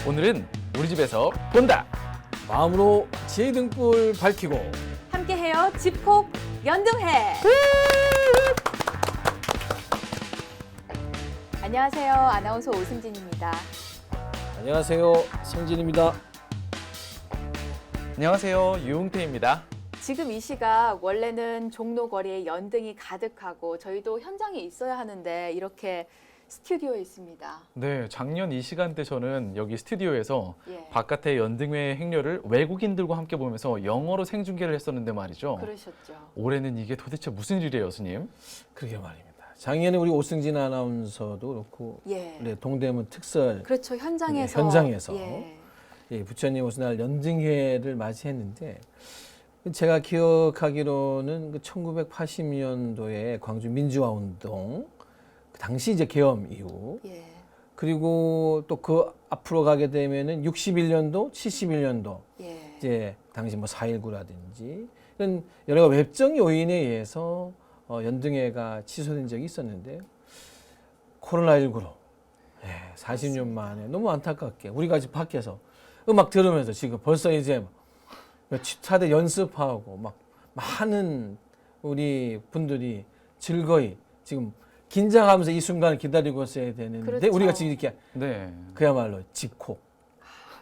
오늘은 우리 집에서 본다. 마음으로 지혜 등불 밝히고 함께해요. 집콕 연등회. 안녕하세요. 아나운서 오승진입니다. 안녕하세요, 성진입니다. 안녕하세요. 유웅태입니다. 지금 이 시각 원래는 종로 거리에 연등이 가득하고 저희도 현장에 있어야 하는데 이렇게 스튜디오에 있습니다. 네, 작년 이 시간대 저는 여기 스튜디오에서 예. 바깥의 연등회 행렬을 외국인들과 함께 보면서 영어로 생중계를 했었는데 말이죠. 그러셨죠. 올해는 이게 도대체 무슨 일이에요, 스님? 그러게 말입니다. 작년에 우리 오승진 아나운서도 그렇고 예. 네, 동대문 특설 그렇죠. 현장에서. 네, 현장에서. 예. 예, 부처님 오신 날 연등회를 맞이했는데 제가 기억하기로는 그 1980년도에 광주 민주화운동 그 당시 이제 계엄 이후 예. 그리고 또 그 앞으로 가게 되면은 61년도, 71년도 예. 이제 당시 뭐 4.19라든지 이런 여러 가지 외적 요인에 의해서 연등회가 취소된 적이 있었는데 코로나19로 40년 만에 너무 안타깝게 우리가 지금 밖에서 음악 들으면서 지금 벌써 이제 차대 연습하고 막 많은 우리 분들이 즐거이 지금 긴장하면서 이 순간을 기다리고 있어야 되는데 그렇죠. 우리가 지금 이렇게 네. 그야말로 집콕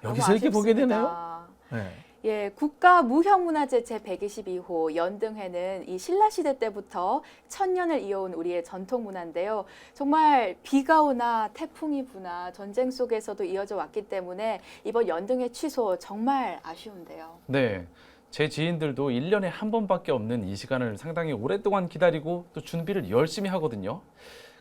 여기서 너무 이렇게 보게 되네요. 아쉽습니다. 네. 예, 국가 무형문화재 제122호 연등회는 이 신라시대 때부터 천년을 이어온 우리의 전통 문화인데요. 정말 비가 오나 태풍이 부나 전쟁 속에서도 이어져 왔기 때문에 이번 연등회 취소 정말 아쉬운데요. 네. 제 지인들도 1년에 한 번밖에 없는 이 시간을 상당히 오랫동안 기다리고 또 준비를 열심히 하거든요.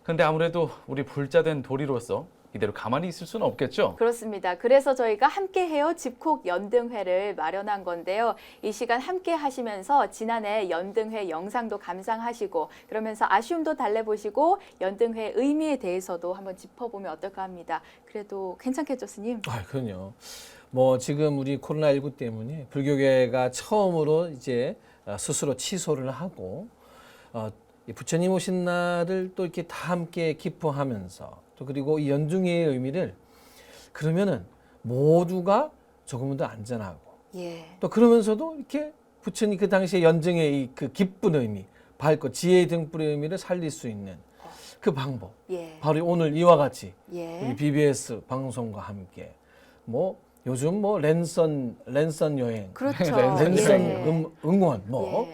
근데 아무래도 우리 불자된 도리로서 이대로 가만히 있을 수는 없겠죠? 그렇습니다. 그래서 저희가 함께해요 집콕 연등회를 마련한 건데요. 이 시간 함께 하시면서 지난해 연등회 영상도 감상하시고 그러면서 아쉬움도 달래보시고 연등회 의미에 대해서도 한번 짚어보면 어떨까 합니다. 그래도 괜찮겠죠, 스님? 그럼요. 뭐 지금 우리 코로나19 때문에 불교계가 처음으로 이제 스스로 취소를 하고 이 부처님 오신 날을 또 이렇게 다 함께 기뻐하면서 또 그리고 이 연중회의 의미를 그러면은 모두가 조금은 더 안전하고 예. 또 그러면서도 이렇게 부처님 그 당시에 연중회의 그 기쁜 의미, 밝고 지혜의 등불의 의미를 살릴 수 있는 그 방법. 예. 바로 오늘 이와 같이 예. 우리 BBS 방송과 함께 뭐 요즘 뭐 랜선 여행, 그렇죠. 랜선 예. 응원 뭐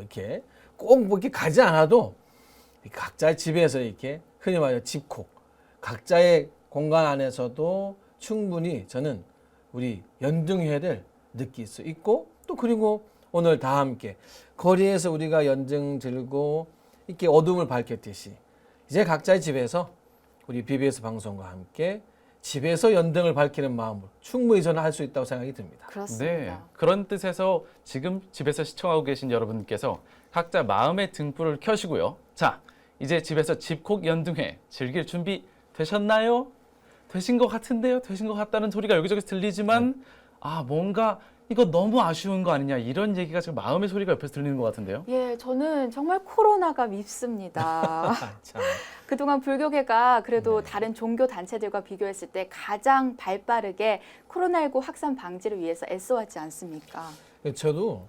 이렇게 꼭 뭐 이렇게 가지 않아도 각자의 집에서 이렇게 흔히 말해 집콕 각자의 공간 안에서도 충분히 저는 우리 연등회를 느낄 수 있고 또 그리고 오늘 다 함께 거리에서 우리가 연등 들고 이렇게 어둠을 밝혔듯이 이제 각자의 집에서 우리 BBS 방송과 함께 집에서 연등을 밝히는 마음으로 충분히 저는 할 수 있다고 생각이 듭니다. 그렇습니다. 네. 그런 뜻에서 지금 집에서 시청하고 계신 여러분께서 각자 마음의 등불을 켜시고요. 자, 이제 집에서 집콕 연등회 즐길 준비 되셨나요? 되신 것 같은데요? 되신 것 같다는 소리가 여기저기서 들리지만 뭔가 이거 너무 아쉬운 거 아니냐 이런 얘기가 지금 마음의 소리가 옆에서 들리는 것 같은데요. 예, 저는 정말 코로나가 밉습니다. 참. 그동안 불교계가 그래도 다른 종교 단체들과 비교했을 때 가장 발빠르게 코로나19 확산 방지를 위해서 애써왔지 않습니까? 저도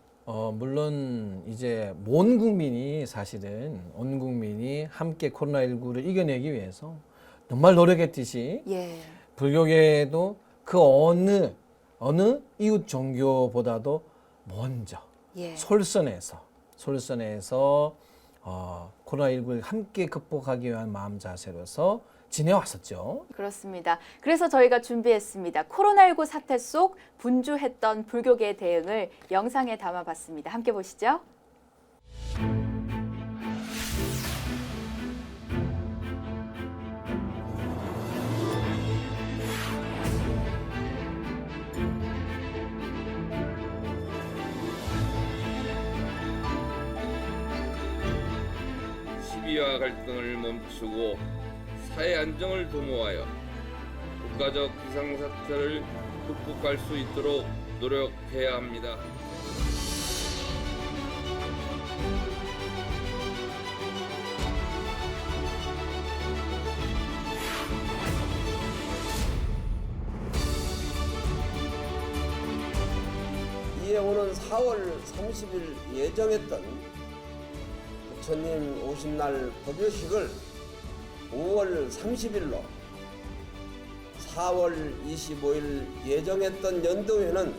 물론 이제 온 국민이 사실은 온 국민이 함께 코로나19를 이겨내기 위해서 정말 노력했듯이 예. 불교계도 그 어느 이웃 종교보다도 먼저 예. 솔선해서 코로나19를 함께 극복하기 위한 마음 자세로서 지내왔었죠. 그렇습니다. 그래서 저희가 준비했습니다. 코로나19 사태 속 분주했던 불교계의 대응을 영상에 담아봤습니다. 함께 보시죠. 시비와 갈등을 멈추고 사회 안정을 도모하여 국가적 비상사태를 극복할 수 있도록 노력해야 합니다. 이제 오는 4월 30일 예정했던 부처님 오신 날 법요식을 5월 30일로 4월 25일 예정했던 연등회는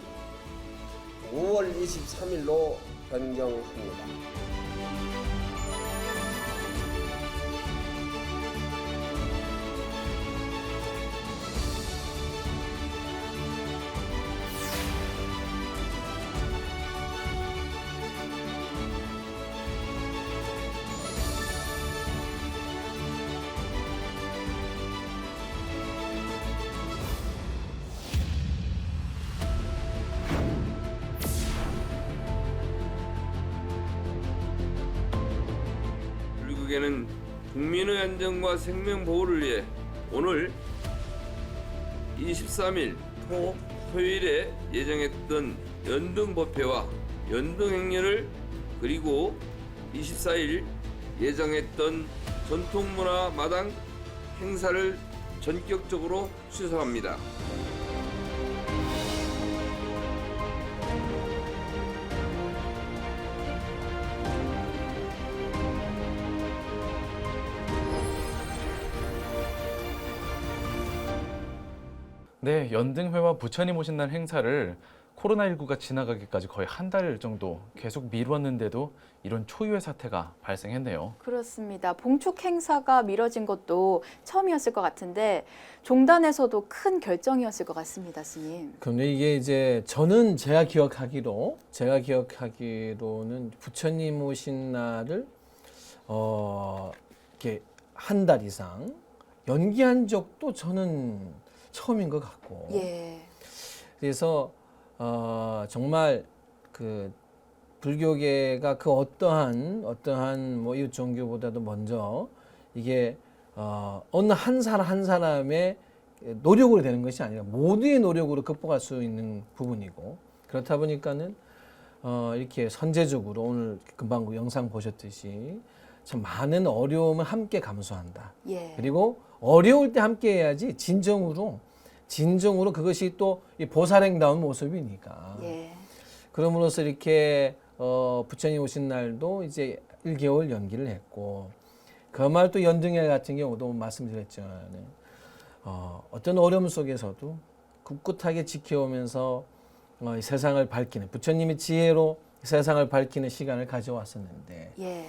5월 23일로 변경합니다. 불교계는 국민의 안전과 생명 보호를 위해 오늘 23일 토요일에 예정했던 연등 법회와 연등 행렬을 그리고 24일 예정했던 전통문화 마당 행사를 전격적으로 취소합니다. 네, 연등회와 부처님 오신 날 행사를 코로나19가 지나가기까지 거의 한 달 정도 계속 미뤘는데도 이런 초유의 사태가 발생했네요. 그렇습니다. 봉축 행사가 미뤄진 것도 처음이었을 것 같은데 종단에서도 큰 결정이었을 것 같습니다, 스님. 그런데 이게 이제 저는 제가 기억하기로는 부처님 오신 날을 이렇게 한 달 이상 연기한 적도 저는 처음인 것 같고. 예. 그래서 정말 그 불교계가 그 어떠한 뭐 이웃 종교보다도 먼저 이게 어느 한 사람 한 사람의 노력으로 되는 것이 아니라 모두의 노력으로 극복할 수 있는 부분이고, 그렇다 보니까는 이렇게 선제적으로 오늘 금방 영상 보셨듯이 참 많은 어려움을 함께 감수한다. 예. 그리고 어려울 때 함께 해야지 진정으로 그것이 또 이 보살행다운 모습이니까. 예. 그럼으로써 이렇게 부처님 오신 날도 이제 1개월 연기를 했고, 그 말 또 연등회 같은 경우도 말씀드렸지만 어떤 어려움 속에서도 굳굳하게 지켜오면서 이 세상을 밝히는, 부처님의 지혜로 세상을 밝히는 시간을 가져왔었는데, 예.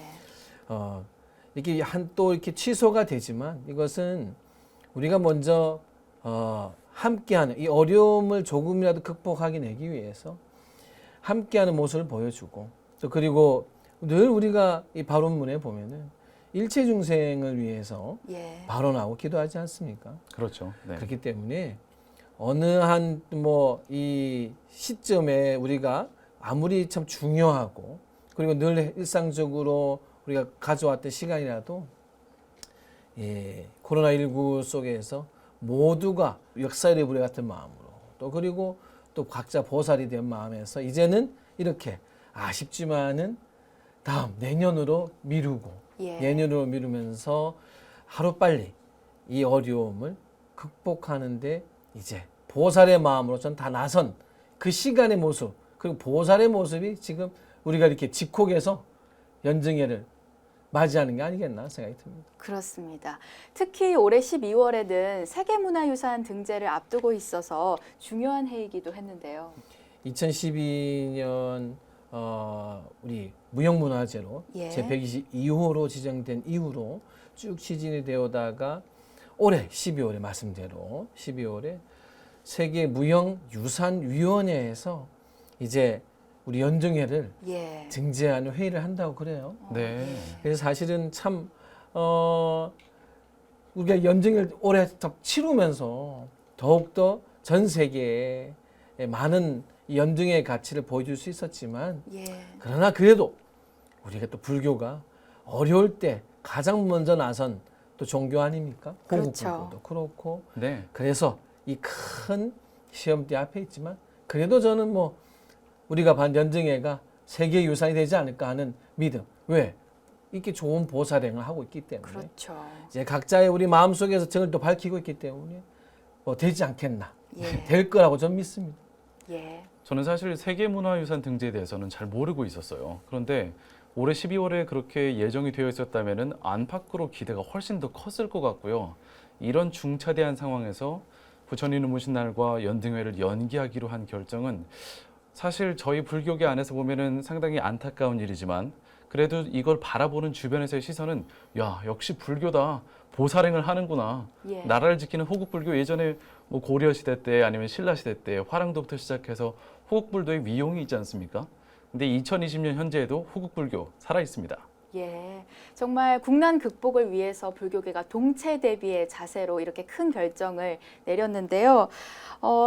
이렇게 또 이렇게 취소가 되지만 이것은 우리가 먼저 함께하는 이 어려움을 조금이라도 극복하게 내기 위해서 함께하는 모습을 보여주고, 또 그리고 늘 우리가 이 발언문에 보면은 일체 중생을 위해서 예. 발언하고 기도하지 않습니까? 그렇죠. 네. 그렇기 때문에 어느 한 뭐 이 시점에 우리가 아무리 참 중요하고 그리고 늘 일상적으로 우리가 가져왔던 시간이라도 코로나19 속에서 모두가 역사의 불의 같은 마음으로, 또 그리고 또 각자 보살이 된 마음에서 이제는 이렇게 아쉽지만은 다음 내년으로 미루고, 예. 내년으로 미루면서 하루빨리 이 어려움을 극복하는데 이제 보살의 마음으로 전 다 나선 그 시간의 모습, 그리고 보살의 모습이 지금 우리가 이렇게 집콕해서 연증회를 맞이하는 게 아니겠나 생각이 듭니다. 그렇습니다. 특히 올해 12월에는 세계문화유산 등재를 앞두고 있어서 중요한 해이기도 했는데요. 2012년 우리 무형문화재로 예. 제122호로 지정된 이후로 쭉 추진이 되어다가 올해 12월에 말씀대로 12월에 세계 무형유산위원회에서 이제 우리 연등회를 예. 등재하는 회의를 한다고 그래요. 네. 그래서 사실은 참 우리가 연등회를 올해 치르면서 더욱더 전 세계에 많은 연등회의 가치를 보여줄 수 있었지만, 예. 그러나 그래도 우리가 또 불교가 어려울 때 가장 먼저 나선 또 종교 아닙니까? 그렇죠. 호국불교도 그렇고. 네. 그래서 이 큰 시험대 앞에 있지만 그래도 저는 뭐 우리가 반 연등회가 세계 유산이 되지 않을까 하는 믿음. 왜? 이렇게 좋은 보살행을 하고 있기 때문에. 그렇죠. 이제 각자의 우리 마음속에서 정을 또 밝히고 있기 때문에 뭐 되지 않겠나. 예. 될 거라고 저는 믿습니다. 예. 저는 사실 세계문화유산 등재에 대해서는 잘 모르고 있었어요. 그런데 올해 12월에 그렇게 예정이 되어 있었다면은 안팎으로 기대가 훨씬 더 컸을 것 같고요. 이런 중차대한 상황에서 부처님 누무신 날과 연등회를 연기하기로 한 결정은 사실 저희 불교계 안에서 보면은 상당히 안타까운 일이지만 그래도 이걸 바라보는 주변에서의 시선은 야, 역시 불교다. 보살행을 하는구나. 예. 나라를 지키는 호국불교 예전에 뭐 고려 시대 때 아니면 신라 시대 때 화랑도부터 시작해서 호국불교의 위용이 있지 않습니까? 근데 2020년 현재에도 호국불교 살아 있습니다. 예, 정말 국난 극복을 위해서 불교계가 동체 대비의 자세로 이렇게 큰 결정을 내렸는데요.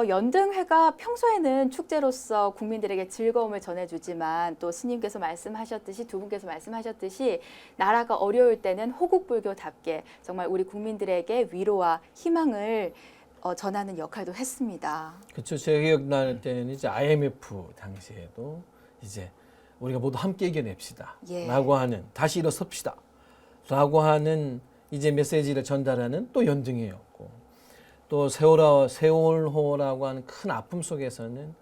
연등회가 평소에는 축제로서 국민들에게 즐거움을 전해주지만 또 스님께서 말씀하셨듯이 두 분께서 말씀하셨듯이 나라가 어려울 때는 호국불교답게 정말 우리 국민들에게 위로와 희망을 전하는 역할도 했습니다. 그렇죠. 제 기억날 때는 이제 IMF 당시에도 이제 우리가 모두 함께 이겨냅시다. 예. 라고 하는, 다시 일어섭시다. 라고 하는 이제 메시지를 전달하는 또 연등회였고, 또 세월호라고 하는 큰 아픔 속에서는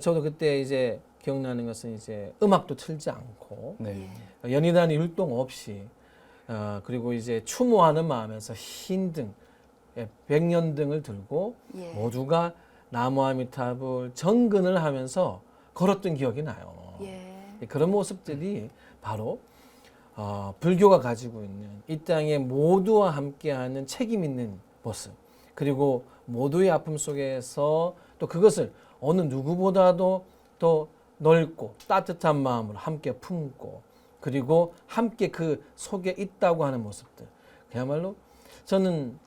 저도 그때 이제 기억나는 것은 이제 음악도 틀지 않고, 네. 연희단이 율동 없이, 그리고 이제 추모하는 마음에서 흰 등, 백년등을 들고 예. 모두가 나무아미타불 정근을 하면서 걸었던 기억이 나요. 예. 그런 모습들이 바로 불교가 가지고 있는 이 땅의 모두와 함께하는 책임 있는 모습, 그리고 모두의 아픔 속에서 또 그것을 어느 누구보다도 더 넓고 따뜻한 마음으로 함께 품고 그리고 함께 그 속에 있다고 하는 모습들, 그야말로 저는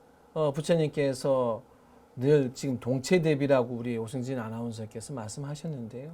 부처님께서 늘 지금 동체대비라고 우리 오승진 아나운서께서 말씀하셨는데요.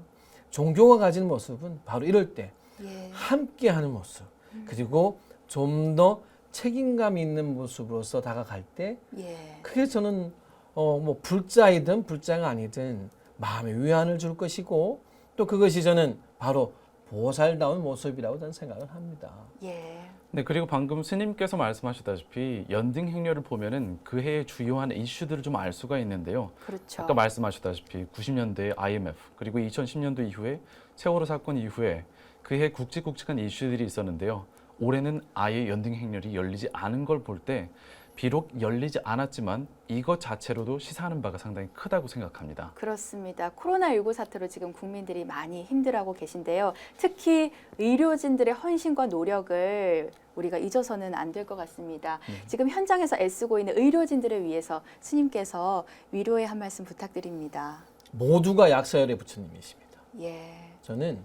종교가 가진 모습은 바로 이럴 때 예. 함께하는 모습, 그리고 좀 더 책임감 있는 모습으로서 다가갈 때 예. 그게 저는 뭐 불자이든 불자가 아니든 마음에 위안을 줄 것이고 또 그것이 저는 바로 보살다운 모습이라고 저는 생각을 합니다. 예. 네, 그리고 방금 스님께서 말씀하셨다시피 연등 행렬을 보면은 그 해의 주요한 이슈들을 좀 알 수가 있는데요. 그렇죠. 아까 말씀하셨다시피 90년대의 IMF 그리고 2010년도 이후에 세월호 사건 이후에 그해 굵직굵직한 이슈들이 있었는데요. 올해는 아예 연등 행렬이 열리지 않은 걸 볼 때 비록 열리지 않았지만 이것 자체로도 시사하는 바가 상당히 크다고 생각합니다. 그렇습니다. 코로나19 사태로 지금 국민들이 많이 힘들어하고 계신데요. 특히 의료진들의 헌신과 노력을 우리가 잊어서는 안 될 것 같습니다. 지금 현장에서 애쓰고 있는 의료진들을 위해서 스님께서 위로의 한 말씀 부탁드립니다. 모두가 약사열의 부처님이십니다. 예. 저는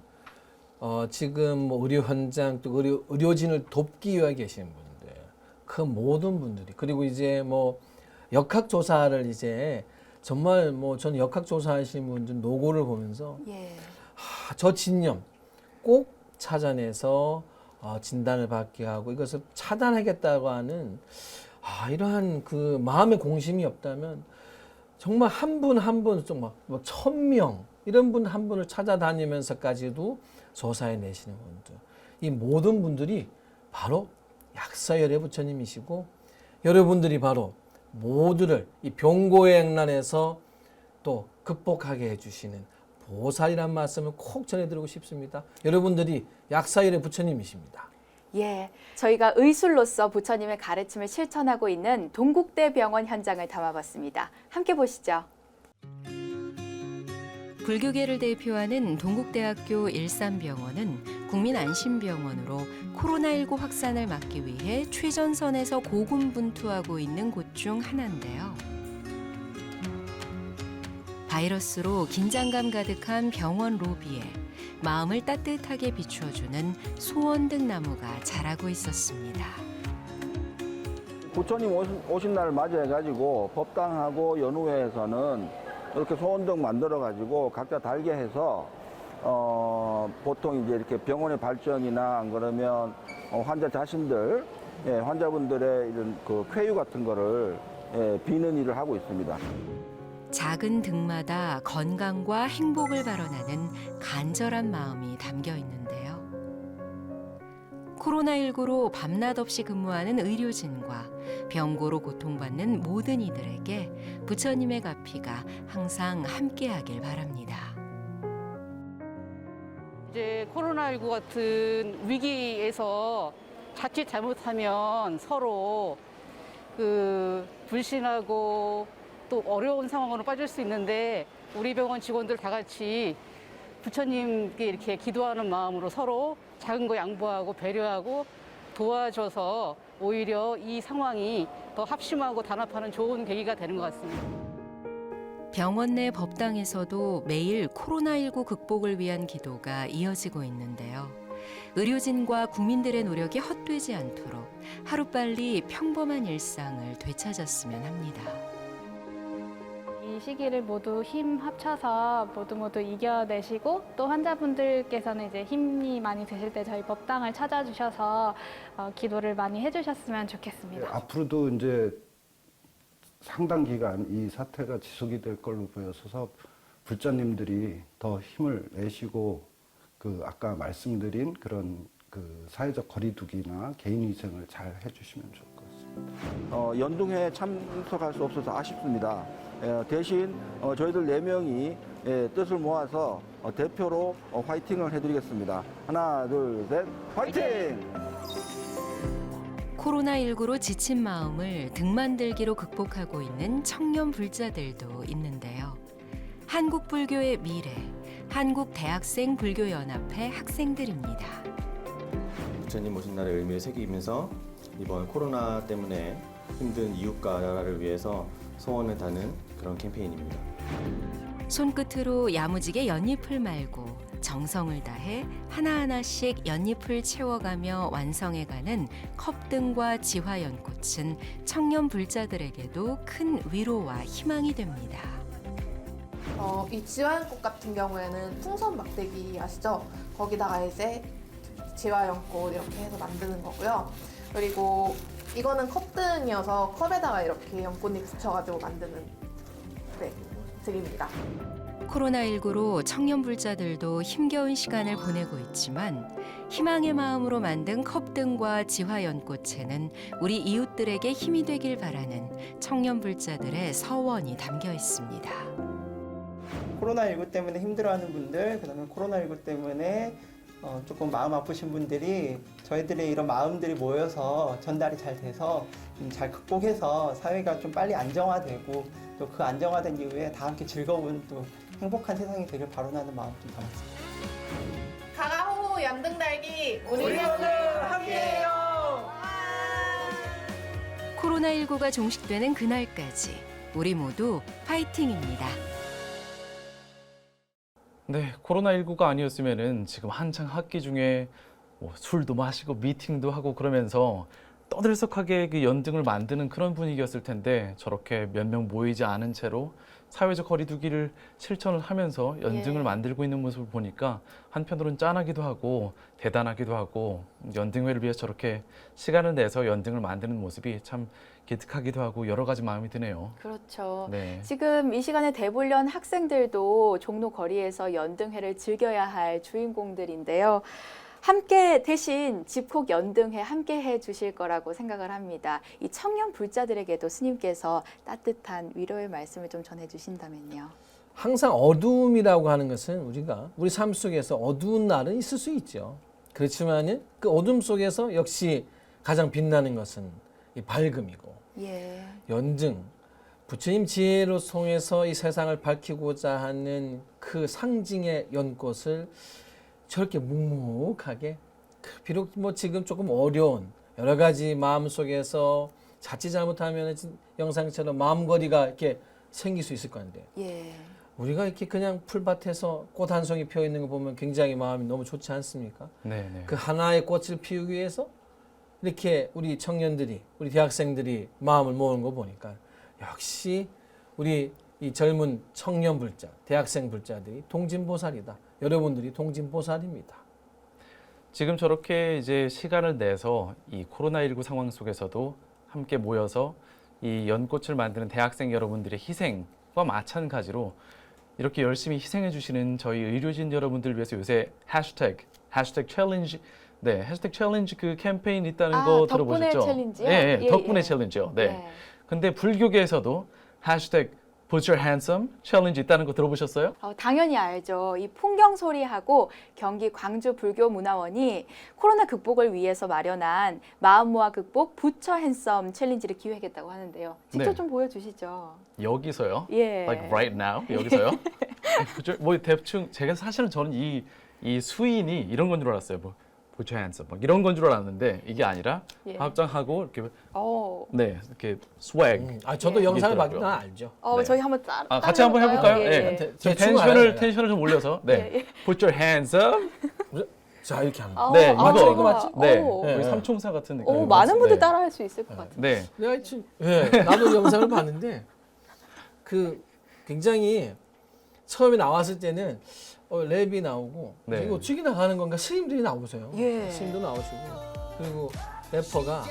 지금 뭐 의료 현장 또 의료진을 돕기 위해 계시는 분들, 그 모든 분들이, 그리고 이제 뭐 역학조사를 이제 정말 뭐 저는 역학조사하시는 분들 노고를 보면서 예. 저 진념 꼭 찾아내서 진단을 받게 하고 이것을 차단하겠다고 하는 이러한 그 마음의 공심이 없다면 정말 한 분 한 분 정말 뭐 1000명 이런 분 한 분을 찾아다니면서까지도 조사해 내시는 분들, 이 모든 분들이 바로 약사열의 부처님이시고 여러분들이 바로 모두를 이 병고의 액난에서 또 극복하게 해주시는 보살이란 말씀을 꼭 전해드리고 싶습니다. 여러분들이 약사열의 부처님이십니다. 예, 저희가 의술로서 부처님의 가르침을 실천하고 있는 동국대 병원 현장을 담아봤습니다. 함께 보시죠. 불교계를 대표하는 동국대학교 일산병원은 국민안심병원으로 코로나19 확산을 막기 위해 최전선에서 고군분투하고 있는 곳 중 하나인데요. 바이러스로 긴장감 가득한 병원 로비에 마음을 따뜻하게 비추어주는 소원등 나무가 자라고 있었습니다. 부처님 오신 날을 맞이해가지고 법당하고 연후회에서는 이렇게 소원등 만들어가지고 각자 달게 해서 보통 이제 이렇게 병원의 발전이나 안 그러면 환자 자신들, 환자분들의 이런 그 쾌유 같은 거를 비는 일을 하고 있습니다. 작은 등마다 건강과 행복을 발언하는 간절한 마음이 담겨 있는데요. 코로나19로 밤낮 없이 근무하는 의료진과 병고로 고통받는 모든 이들에게 부처님의 가피가 항상 함께하길 바랍니다. 이제 코로나19 같은 위기에서 자칫 잘못하면 서로 불신하고 또 어려운 상황으로 빠질 수 있는데 우리 병원 직원들 다 같이 부처님께 이렇게 기도하는 마음으로 서로 작은 거 양보하고 배려하고 도와줘서 오히려 이 상황이 더 합심하고 단합하는 좋은 계기가 되는 것 같습니다. 병원 내 법당에서도 매일 코로나19 극복을 위한 기도가 이어지고 있는데요. 의료진과 국민들의 노력이 헛되지 않도록 하루빨리 평범한 일상을 되찾았으면 합니다. 이 시기를 모두 힘 합쳐서 모두 이겨내시고 또 환자분들께서는 이제 힘이 많이 드실 때 저희 법당을 찾아주셔서 기도를 많이 해주셨으면 좋겠습니다. 앞으로도 이제 상당 기간 이 사태가 지속이 될 걸로 보여서 불자님들이 더 힘을 내시고 아까 말씀드린 그런 사회적 거리두기나 개인위생을 잘 해주시면 좋을 것 같습니다. 연등회에 참석할 수 없어서 아쉽습니다. 대신 저희들 4명이 뜻을 모아서 대표로 화이팅을 해드리겠습니다. 하나, 둘, 셋, 화이팅! 코로나19로 지친 마음을 등만들기로 극복하고 있는 청년 불자들도 있는데요. 한국불교의 미래, 한국대학생불교연합회 학생들입니다. 부처님 오신 날의 의미를 새기면서 이번 코로나 때문에 힘든 이웃과 나라를 위해서 소원을 다는 그런 캠페인입니다. 손끝으로 야무지게 연잎을 말고 정성을 다해 하나하나씩 연잎을 채워가며 완성해가는 컵등과 지화연꽃은 청년 불자들에게도 큰 위로와 희망이 됩니다. 이 지화연꽃 같은 경우에는 풍선 막대기 아시죠? 거기다가 이제 지화연꽃 이렇게 해서 만드는 거고요. 그리고 이거는 컵등이어서 컵에다가 이렇게 연꽃잎 붙여가지고 만드는 등입니다. 코로나19로 청년 불자들도 힘겨운 시간을 보내고 있지만 희망의 마음으로 만든 컵등과 지화연꽃에는 우리 이웃들에게 힘이 되길 바라는 청년 불자들의 서원이 담겨 있습니다. 코로나19 때문에 힘들어하는 분들, 그다음에 코로나19 때문에 조금 마음 아프신 분들이 저희들의 이런 마음들이 모여서 전달이 잘 돼서 잘 극복해서 사회가 좀 빨리 안정화되고 또 그 안정화된 이후에 다 함께 즐거운 또 행복한 세상이 되길 바라는 마음 좀 담았습니다. 가가호 연등달기 우리 오늘 함께해요. 코로나19가 종식되는 그날까지 우리 모두 파이팅입니다. 네, 코로나19가 아니었으면은 지금 한창 학기 중에 술도 마시고 미팅도 하고 그러면서 떠들썩하게 그 연등을 만드는 그런 분위기였을 텐데 저렇게 몇 명 모이지 않은 채로 사회적 거리두기를 실천을 하면서 연등을 만들고 있는 모습을 보니까 한편으로는 짠하기도 하고 대단하기도 하고 연등회를 위해서 저렇게 시간을 내서 연등을 만드는 모습이 참 기특하기도 하고 여러 가지 마음이 드네요. 그렇죠. 네. 지금 이 시간에 대보련 학생들도 종로 거리에서 연등회를 즐겨야 할 주인공들인데요. 함께 대신 집콕 연등회 함께 해 주실 거라고 생각을 합니다. 이 청년 불자들에게도 스님께서 따뜻한 위로의 말씀을 좀 전해 주신다면요. 항상 어두움이라고 하는 것은 우리가 우리 삶 속에서 어두운 날은 있을 수 있죠. 그렇지만 그 어둠 속에서 역시 가장 빛나는 것은 이 밝음이고 연등, 부처님 지혜로 통해서 이 세상을 밝히고자 하는 그 상징의 연꽃을 저렇게 묵묵하게 비록 지금 조금 어려운 여러 가지 마음 속에서 자칫 잘못하면 영상처럼 마음거리가 이렇게 생길 수 있을 건데 우리가 이렇게 그냥 풀밭에서 꽃 한 송이 피어 있는 거 보면 굉장히 마음이 너무 좋지 않습니까? 네네. 그 하나의 꽃을 피우기 위해서 이렇게 우리 청년들이 우리 대학생들이 마음을 모으는 거 보니까 역시 우리 이 젊은 청년 불자, 대학생 불자들이 동진보살이다. 여러분들이 동진보살입니다. 지금 저렇게 이제 시간을 내서 이 코로나19 상황 속에서도 함께 모여서 이 연꽃을 만드는 대학생 여러분들의 희생과 마찬가지로 이렇게 열심히 희생해 주시는 저희 의료진 여러분들 위해서 요새 해시태그 챌린지 해시태그 챌린지 그 캠페인 있다는 거 들어보셨죠? 덕분에 챌린지요? 예, 덕분에 챌린지요. 네. 근데 불교계에서도 해시태그 Put your hands up 챌린지 있다는 거 들어보셨어요? 당연히 알죠. 이 풍경소리하고 경기 광주불교문화원이 코로나 극복을 위해서 마련한 마음모아 극복 부처 핸섬 챌린지를 기획했다고 하는데요. 직접 네. 좀 보여주시죠. 여기서요? 예. Like right now? 여기서요? 뭐 대충 제가 사실은 저는 이 수인이 이런 건 줄 알았어요. 뭐 Put your hands up 막 이런 건 줄 알았는데 이게 아니라 예. 합장하고 이렇게 어. 네 이렇게 swag. 저도 예. 영상을 있더라고요. 봐도 난 알죠. 네. 저희 한번 같이 한번 해볼까요? 예. 네. 예. 좀 대충 알아요. 텐션을 좀 올려서 네. 예, 예. Put your hands up. 자 이렇게 하는 거. 네, 맞죠? 이거 맞지? 네, 오. 우리 네. 삼총사 같은 느낌. 많은 분들 네. 따라할 수 있을 것 같아요. 네. 내가 지금 나도 영상을 봤는데 그 굉장히 처음에 나왔을 때는 랩이 나오고 네. 그리고 죽이 나가는 건가 스님들이 나오세요. 예. 스님도 나오시고 그리고 래퍼가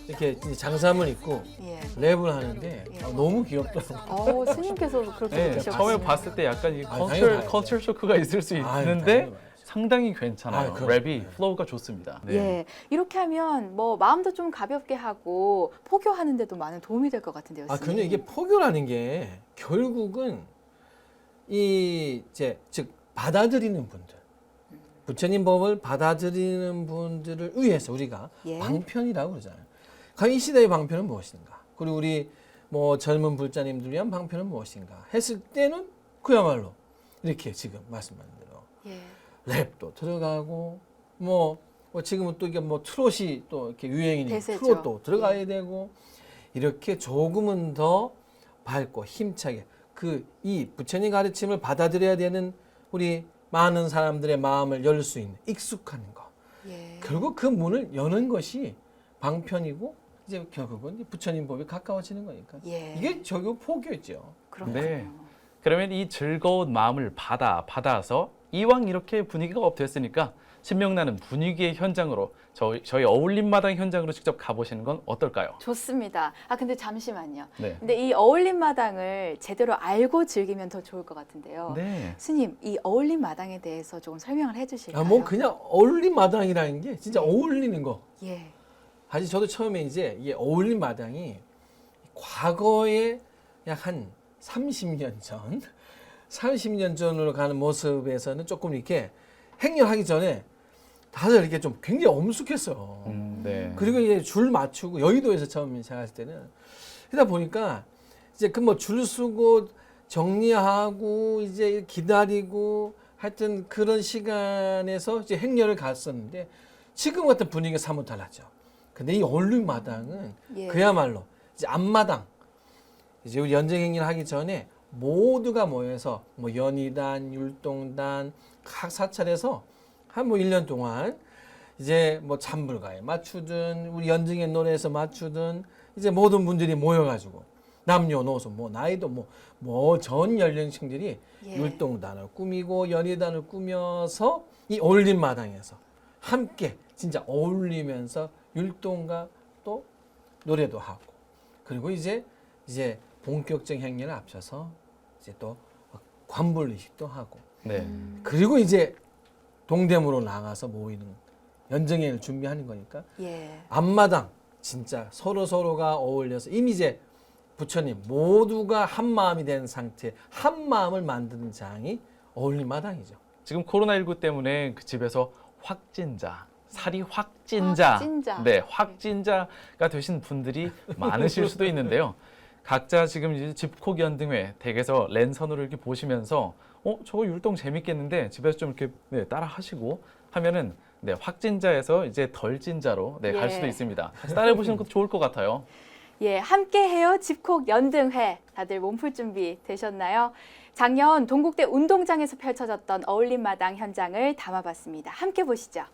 이렇게 이제 장삼을 입고 예. 랩을 하는데 너무 귀엽더라고요. 스님께서도 그렇게 네, 느끼셨어요. 처음에 봤을 때 약간 이 당연히 컬처 쇼크가 있을 수 있는데 당연히 상당히 괜찮아요. 그럼. 랩이 플로우가 좋습니다. 네. 예, 이렇게 하면 뭐 마음도 좀 가볍게 하고 포교하는데도 많은 도움이 될 것 같은데요. 근데 이게 포교라는 게 결국은 즉 받아들이는 분들, 부처님 법을 받아들이는 분들을 위해서 우리가 예. 방편이라고 그러잖아요. 과연 이 시대의 방편은 무엇인가? 그리고 우리 뭐 젊은 불자님들 위한 방편은 무엇인가? 했을 때는 그야말로 이렇게 지금 말씀하신 대로 예. 랩도 들어가고 뭐 지금은 또 이게 뭐 트롯이 또 이렇게 유행이니까 대세죠. 트롯도 들어가야 예. 되고 이렇게 조금은 더 밝고 힘차게 이 부처님 가르침을 받아들여야 되는 우리 많은 사람들의 마음을 열 수 있는 익숙한 거. 예. 결국 그 문을 여는 것이 방편이고 이제 결국은 부처님 법에 가까워지는 거니까. 예. 이게 결국 포교죠. 그렇군요. 네. 그러면 이 즐거운 마음을 받아서 이왕 이렇게 분위기가 업됐으니까 신명나는 분위기의 현장으로 저희 어울림마당 현장으로 직접 가보시는 건 어떨까요? 좋습니다. 근데 잠시만요. 네. 근데 이 어울림마당을 제대로 알고 즐기면 더 좋을 것 같은데요. 네. 스님, 이 어울림마당에 대해서 조금 설명을 해주실까요? 뭐 그냥 어울림 마당이라는 게 진짜 어울리는 거. 예. 사실 저도 처음에 이제 이 어울림 마당이 과거에 약 한 30년 전으로 가는 모습에서는 조금 이렇게 행렬하기 전에 다들 이렇게 좀 굉장히 엄숙했어요. 네. 그리고 이제 줄 맞추고 여의도에서 처음 시작했을 때는 그러다 보니까 이제 그 뭐 줄 서고 정리하고 이제 기다리고 하여튼 그런 시간에서 이제 행렬을 갔었는데 지금 같은 분위기가 사뭇 달랐죠. 근데 이 어울림 마당은 예. 그야말로 이제 앞마당 이제 우리 연정 행렬 하기 전에 모두가 모여서 뭐 연희단, 율동단 각 사찰에서 한 뭐 1년 동안 이제 뭐 찬불가에 맞추든 우리 연정의 노래에서 맞추든 이제 모든 분들이 모여가지고 남녀노소 뭐 나이도 뭐 전 연령층들이 예. 율동단을 꾸미고 연희단을 꾸며서 이 어울림 마당에서 함께 진짜 어울리면서 율동과 또 노래도 하고 그리고 이제 본격적 행렬을 앞서서 이제 또 관불의식도 하고 네. 그리고 이제 동대문으로 나가서 모이는 연정회를 준비하는 거니까 예. 앞마당 진짜 서로가 어울려서 이미 이제 부처님 모두가 한 마음이 된 상태 한 마음을 만드는 장이 어울림 마당이죠. 지금 코로나19 때문에 그 집에서 살이 확진자. 네, 확진자가 되신 분들이 많으실 수도 있는데요. 각자 지금 이제 집콕 연등회 댁에서 랜선으로 이렇게 보시면서 저거 율동 재밌겠는데 집에서 좀 이렇게 따라 하시고 하면은 확진자에서 이제 덜진자로 갈 수도 있습니다. 같이 따라해 보시는 것도 좋을 것 같아요. 예, 함께해요 집콕 연등회. 다들 몸풀 준비 되셨나요? 작년 동국대 운동장에서 펼쳐졌던 어울림마당 현장을 담아봤습니다. 함께 보시죠.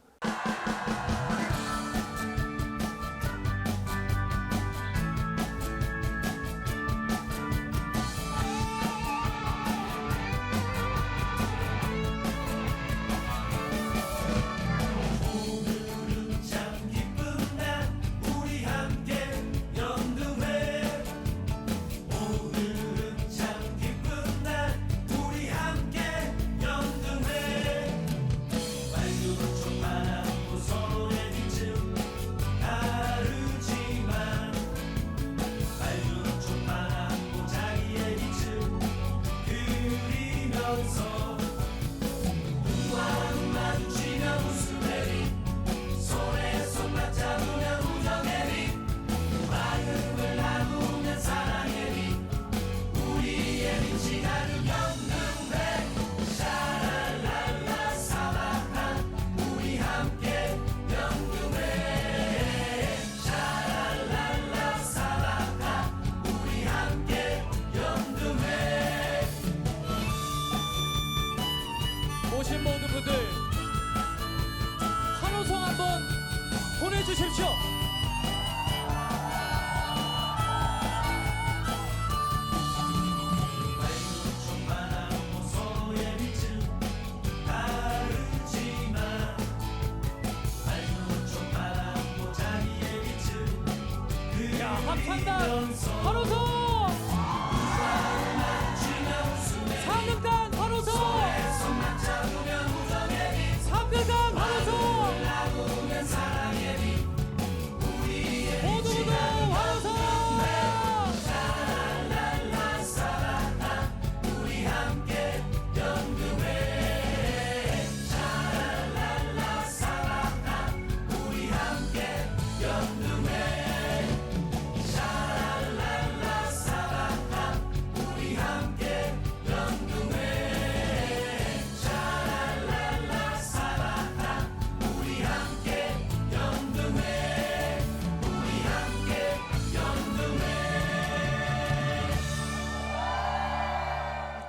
가수들 환호성 한번 보내주십시오. 야, 합창단 환호성! 상극단 환호성! 상극단 환호성! 모두 모두 환호성! 우리 함께 연등회 샤랄랄라 사랑아 우리 함께 연등회 샤랄랄라 사랑아 우리 함께 연등회 샤랄랄라 사랑아 우리 함께 연등회 우리 함께 연등회.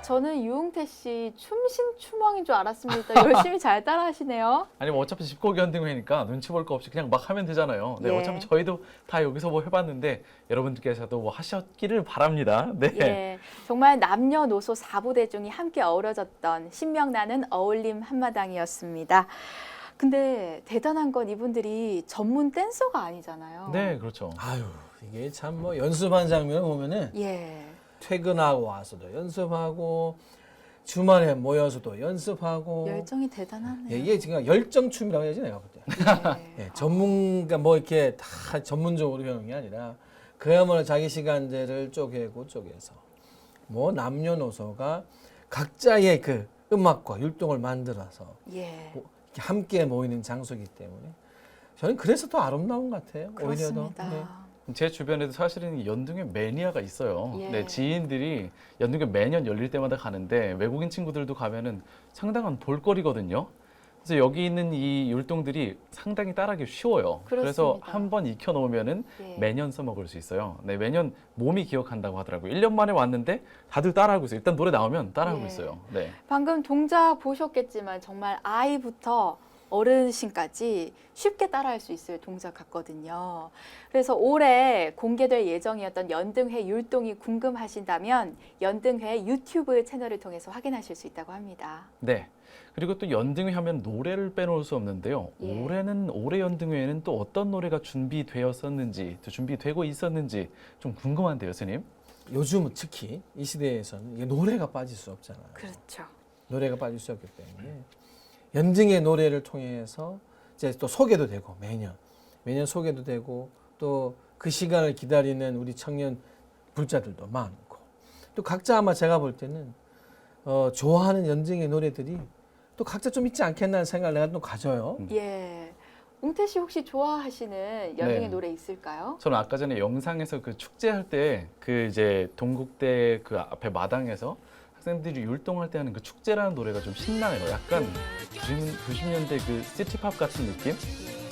저는 유흥태 씨 춤신추멍인 줄 알았습니다. 열심히 잘 따라하시네요. 아니 뭐 어차피 집콕 연등회니까 눈치 볼 거 없이 그냥 막 하면 되잖아요. 네, 예. 어차피 저희도 다 여기서 뭐 해봤는데 여러분들께서도 뭐 하셨기를 바랍니다. 네. 예, 정말 남녀노소 4부대중이 함께 어우러졌던 신명나는 어울림 한마당이었습니다. 근데 대단한 건 이분들이 전문 댄서가 아니잖아요. 네, 그렇죠. 아유, 이게 참 뭐 연습한 장면을 보면은 예. 퇴근하고 와서도 연습하고 주말에 모여서도 연습하고 열정이 대단하네요. 예, 이게 지금 열정춤이라고 해야지 내가 볼 때. 예, 전문가 뭐 이렇게 다 전문적으로 배우는 게 아니라 그야말로 자기 시간제를 쪼개서 뭐 남녀노소가 각자의 그 음악과 율동을 만들어서 예. 뭐 이렇게 함께 모이는 장소이기 때문에 저는 그래서 더 아름다운 것 같아요. 오히려 더. 그렇습니다. 네. 제 주변에도 사실은 연등회 매니아가 있어요. 예. 네, 지인들이 연등회 매년 열릴 때마다 가는데 외국인 친구들도 가면은 상당한 볼거리거든요. 그래서 여기 있는 이 율동들이 상당히 따라하기 쉬워요. 그래서 그렇습니다. 한번 익혀놓으면은 예. 매년 써먹을 수 있어요. 네, 매년 몸이 기억한다고 하더라고요. 1년 만에 왔는데 다들 따라하고 있어요. 일단 노래 나오면 따라하고 예. 있어요. 네. 방금 동작 보셨겠지만 정말 아이부터 어르신까지 쉽게 따라할 수 있을 동작 같거든요. 그래서 올해 공개될 예정이었던 연등회 율동이 궁금하신다면 연등회 유튜브 채널을 통해서 확인하실 수 있다고 합니다. 네. 그리고 또 연등회 하면 노래를 빼놓을 수 없는데요. 예. 올해 연등회에는 또 어떤 노래가 준비되었었는지, 또 준비되고 있었는지 좀 궁금한데요, 스님. 요즘은 특히 이 시대에서는 이게 노래가 빠질 수 없잖아요. 그렇죠. 노래가 빠질 수 없기 때문에 연등의 노래를 통해서 이제 또 소개도 되고 매년 소개도 되고 또 그 시간을 기다리는 우리 청년 불자들도 많고 또 각자 아마 제가 볼 때는 좋아하는 연등의 노래들이 또 각자 좀 있지 않겠나 생각을 내가 또 가져요. 예. 웅태 씨 혹시 좋아하시는 연등의 네. 노래 있을까요? 저는 아까 전에 영상에서 그 축제할 때 그 이제 동국대 그 앞에 마당에서 학생들이 율동할 때 하는 그 축제라는 노래가 좀 신나요. 약간 90년대 그 시티팝 같은 느낌?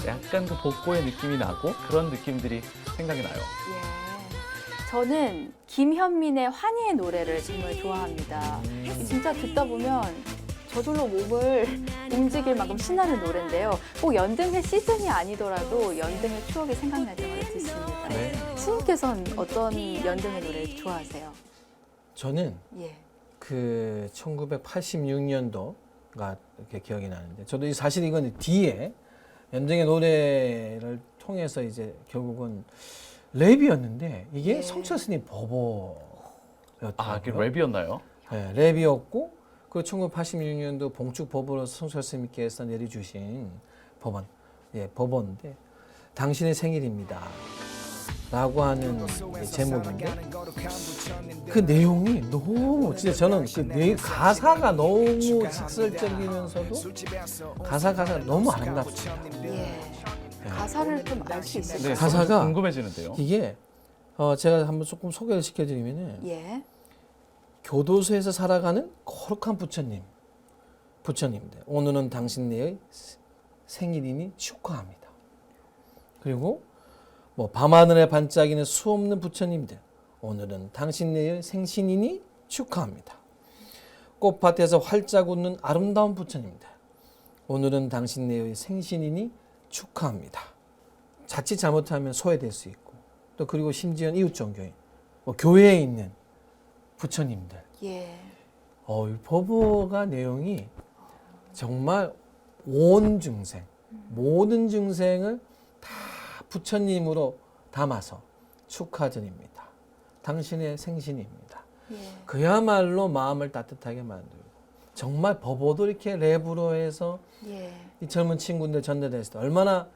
약간 그 복고의 느낌이 나고 그런 느낌들이 생각이 나요. 예. 저는 김현민의 환희의 노래를 정말 좋아합니다. 진짜 듣다 보면 저절로 몸을 움직일 만큼 신나는 노래인데요. 꼭 연등회 시즌이 아니더라도 연등회 추억이 생각날 때마다 듣습니다. 네. 스님께서는 어떤 연등회 노래 좋아하세요? 저는 예. 그 1986년도가 이렇게 기억이 나는데 저도 사실 이건 뒤에 연등의 노래를 통해서 이제 결국은 랩이었는데 이게 예. 성철 스님 버버였더라고요. 아, 그 랩이었나요? 네, 랩이었고 그 1986년도 봉축 법으로 성철 스님께서 내려주신 법안, 법원인데 당신의 생일입니다. 라고 하는 제목인데 그 내용이 너무 진짜 저는 그 가사가 너무 직설적이면서도 가사가 너무 아름답습니다. 예. 가사를 좀 알 수 있을까요? 네, 가사가 궁금해지는데요. 이게 제가 한번 조금 소개를 시켜드리면은 예. 교도소에서 살아가는 거룩한 부처님들 오늘은 당신네의 생일이니 축하합니다. 그리고 뭐 밤하늘에 반짝이는 수없는 부처님들 오늘은 당신네의 생신이니 축하합니다. 꽃밭에서 활짝 웃는 아름다운 부처님들 오늘은 당신네의 생신이니 축하합니다. 자칫 잘못하면 소외될 수 있고 또 그리고 심지어 이웃종교인 뭐 교회에 있는 부처님들 예. 이 법어가 내용이 정말 온 증생 모든 증생을 다 부처님으로 담아서 축하드립니다. 당신의 생신입니다. 예. 그야말로 마음을 따뜻하게 만들고 정말 법어도 이렇게 랩으로 해서 예. 이 젊은 친구들 전달했을 때 얼마나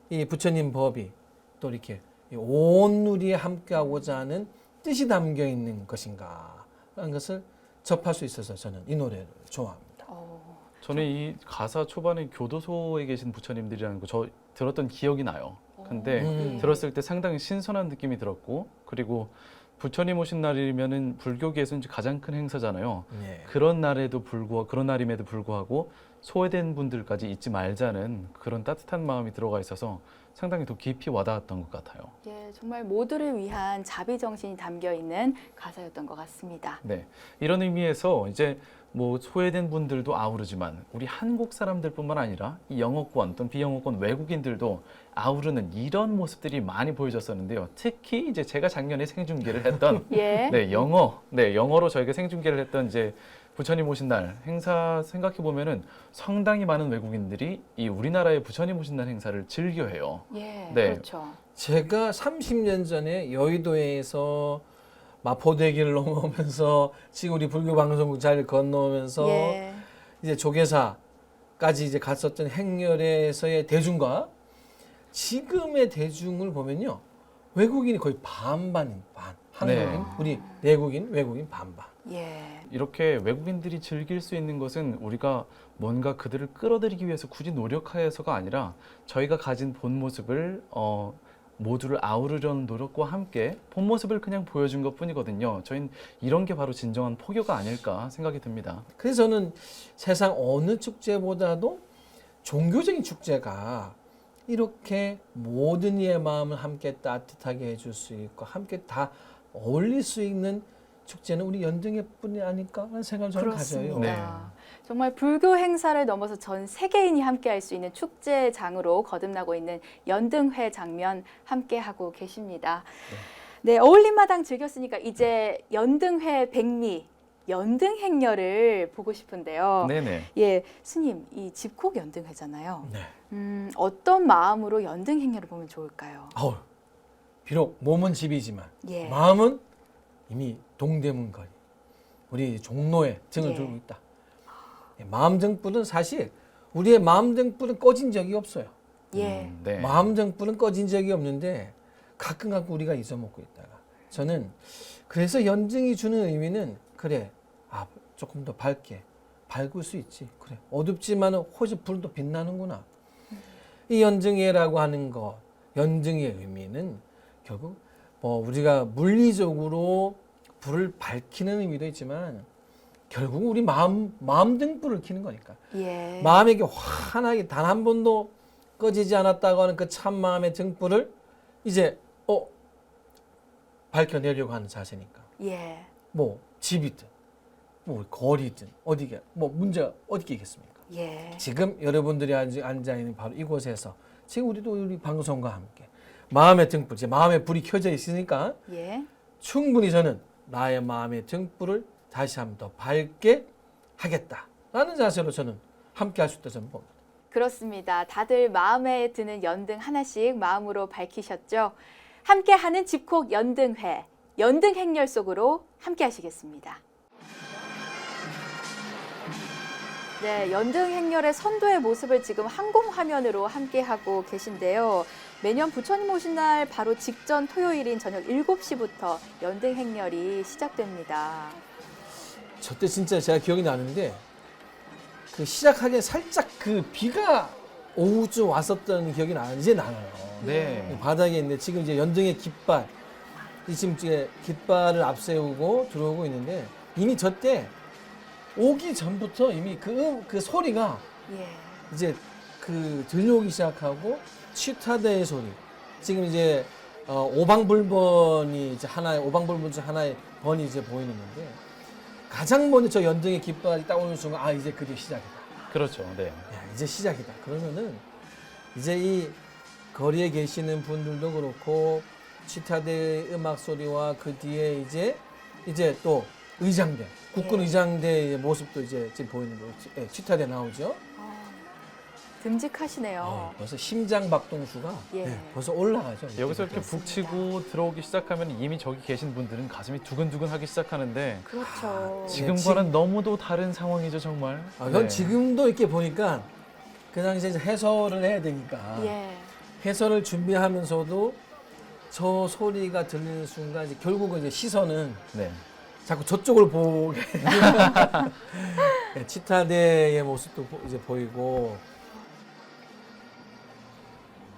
이 부처님 법이 또 이렇게 온 누리에 함께하고자 하는 뜻이 담겨 있는 것인가 라는 것을 접할 수 있어서 저는 이 노래를 좋아합니다. 저는 이 가사 초반에 교도소에 계신 부처님들이라는 거 저 들었던 기억이 나요. 근데 들었을 때 상당히 신선한 느낌이 들었고 그리고 부처님 오신 날이면은 불교계에서 이제 가장 큰 행사잖아요. 네. 그런 날에도 불구하고 그런 날임에도 불구하고 소외된 분들까지 잊지 말자는 그런 따뜻한 마음이 들어가 있어서 상당히 더 깊이 와닿았던 것 같아요. 예, 정말 모두를 위한 자비 정신이 담겨 있는 가사였던 것 같습니다. 네, 이런 의미에서 이제 뭐 소외된 분들도 아우르지만 우리 한국 사람들뿐만 아니라 이 영어권 또는 비영어권 외국인들도 아우르는 이런 모습들이 많이 보여졌었는데요. 특히 이제 제가 작년에 생중계를 했던 예. 영어로 저희가 생중계를 했던 이제 부처님 오신 날 행사 생각해 보면은 상당히 많은 외국인들이 이 우리나라의 부처님 오신 날 행사를 즐겨해요. 예, 네. 그렇죠. 제가 30년 전에 여의도에서 마포대교를 넘어오면서 지금 우리 불교 방송국 잘 건너오면서 예. 이제 조계사까지 이제 갔었던 행렬에서의 대중과 지금의 대중을 보면요 외국인이 거의 반반인 반 한국인 네. 우리 내국인 외국인 반반. 예. 이렇게 외국인들이 즐길 수 있는 것은 우리가 뭔가 그들을 끌어들이기 위해서 굳이 노력하여서가 아니라 저희가 가진 본 모습을 모두를 아우르려는 노력과 함께 본 모습을 그냥 보여준 것뿐이거든요. 저희는 이런 게 바로 진정한 포교가 아닐까 생각이 듭니다. 그래서 저는 세상 어느 축제보다도 종교적인 축제가 이렇게 모든 이의 마음을 함께 따뜻하게 해줄 수 있고 함께 다 어울릴 수 있는 축제는 우리 연등회뿐이 아닐까 하는 생각을 저는 가져요. 네. 정말 불교 행사를 넘어서 전 세계인이 함께할 수 있는 축제장으로 거듭나고 있는 연등회 장면 함께하고 계십니다. 네, 어울림마당 즐겼으니까 이제 연등회 백미 연등 행렬을 보고 싶은데요. 네네. 예, 스님, 이 집콕 연등회잖아요. 네. 어떤 마음으로 연등 행렬을 보면 좋을까요? 비록 몸은 집이지만 예. 마음은 이미 동대문 거리 우리 종로에 등을 예. 들고 있다. 마음 등불은 사실 우리의 마음 등불은 꺼진 적이 없어요. 예. 네. 마음 등불은 꺼진 적이 없는데 가끔 우리가 잊어먹고 있다가 저는 그래서 연등이 주는 의미는 그래 조금 더 밝게 밝을 수 있지 그래 어둡지만 호시 불도 빛나는구나. 이 연등회라고 하는 거 연등의 의미는 결국 우리가 물리적으로 불을 밝히는 의미도 있지만 결국 우리 마음 등불을 켜는 거니까. 예. 마음에게 환하게 단 한 번도 꺼지지 않았다고 하는 그 참 마음의 등불을 이제 밝혀내려고 하는 자세니까. 예. 뭐 집이든 뭐 거리든 어디게 뭐 문제가 어디게 있겠습니까? 예. 지금 여러분들이 앉아 있는 바로 이곳에서 지금 우리도 우리 방송과 함께 마음의 등불, 제 마음의 불이 켜져 있으니까 예. 충분히 저는 나의 마음의 등불을 다시 한번 더 밝게 하겠다라는 자세로 저는 함께 할 수 있다 저는 봅니다. 그렇습니다. 다들 마음에 드는 연등 하나씩 마음으로 밝히셨죠? 함께하는 집콕 연등회, 연등 행렬 속으로 함께 하시겠습니다. 네, 연등 행렬의 선도의 모습을 지금 항공화면으로 함께하고 계신데요. 매년 부처님 오신 날 바로 직전 토요일인 저녁 7시부터 연등 행렬이 시작됩니다. 저 때 진짜 제가 기억이 나는데 그 시작하기에 살짝 그 비가 오후쯤 왔었던 기억이 이제 나요. 네. 바닥에 있는데 지금 이제 연등의 깃발, 지금 이제 깃발을 앞세우고 들어오고 있는데 이미 저 때 오기 전부터 이미 그 소리가 예. 이제 그 들려오기 시작하고 취타대의 소리. 지금 이제 오방불번이 이제 오방불번 중 하나의 번이 이제 보이는데 가장 먼저 저 연등의 깃발이 딱 오는 순간 이제 그게 시작이다. 그렇죠. 네. 야, 이제 시작이다. 그러면은 이제 이 거리에 계시는 분들도 그렇고 치타대 음악 소리와 그 뒤에 이제 또 의장대, 국군 의장대의 모습도 이제 지금 보이는 거예요. 예, 치타대 나오죠. 듬직하시네요. 벌써 심장 박동수가 예. 벌써 올라가죠. 여기서 이렇게 북치고 들어오기 시작하면 이미 저기 계신 분들은 가슴이 두근두근 하기 시작하는데 그렇죠. 지금과는 너무도 다른 상황이죠, 정말. 전 지금도 이렇게 보니까 그 당시에 이제 해설을 해야 되니까 예. 해설을 준비하면서도 저 소리가 들리는 순간 이제 결국은 이제 시선은 자꾸 저쪽을 보게 네, 치타대의 모습도 이제 보이고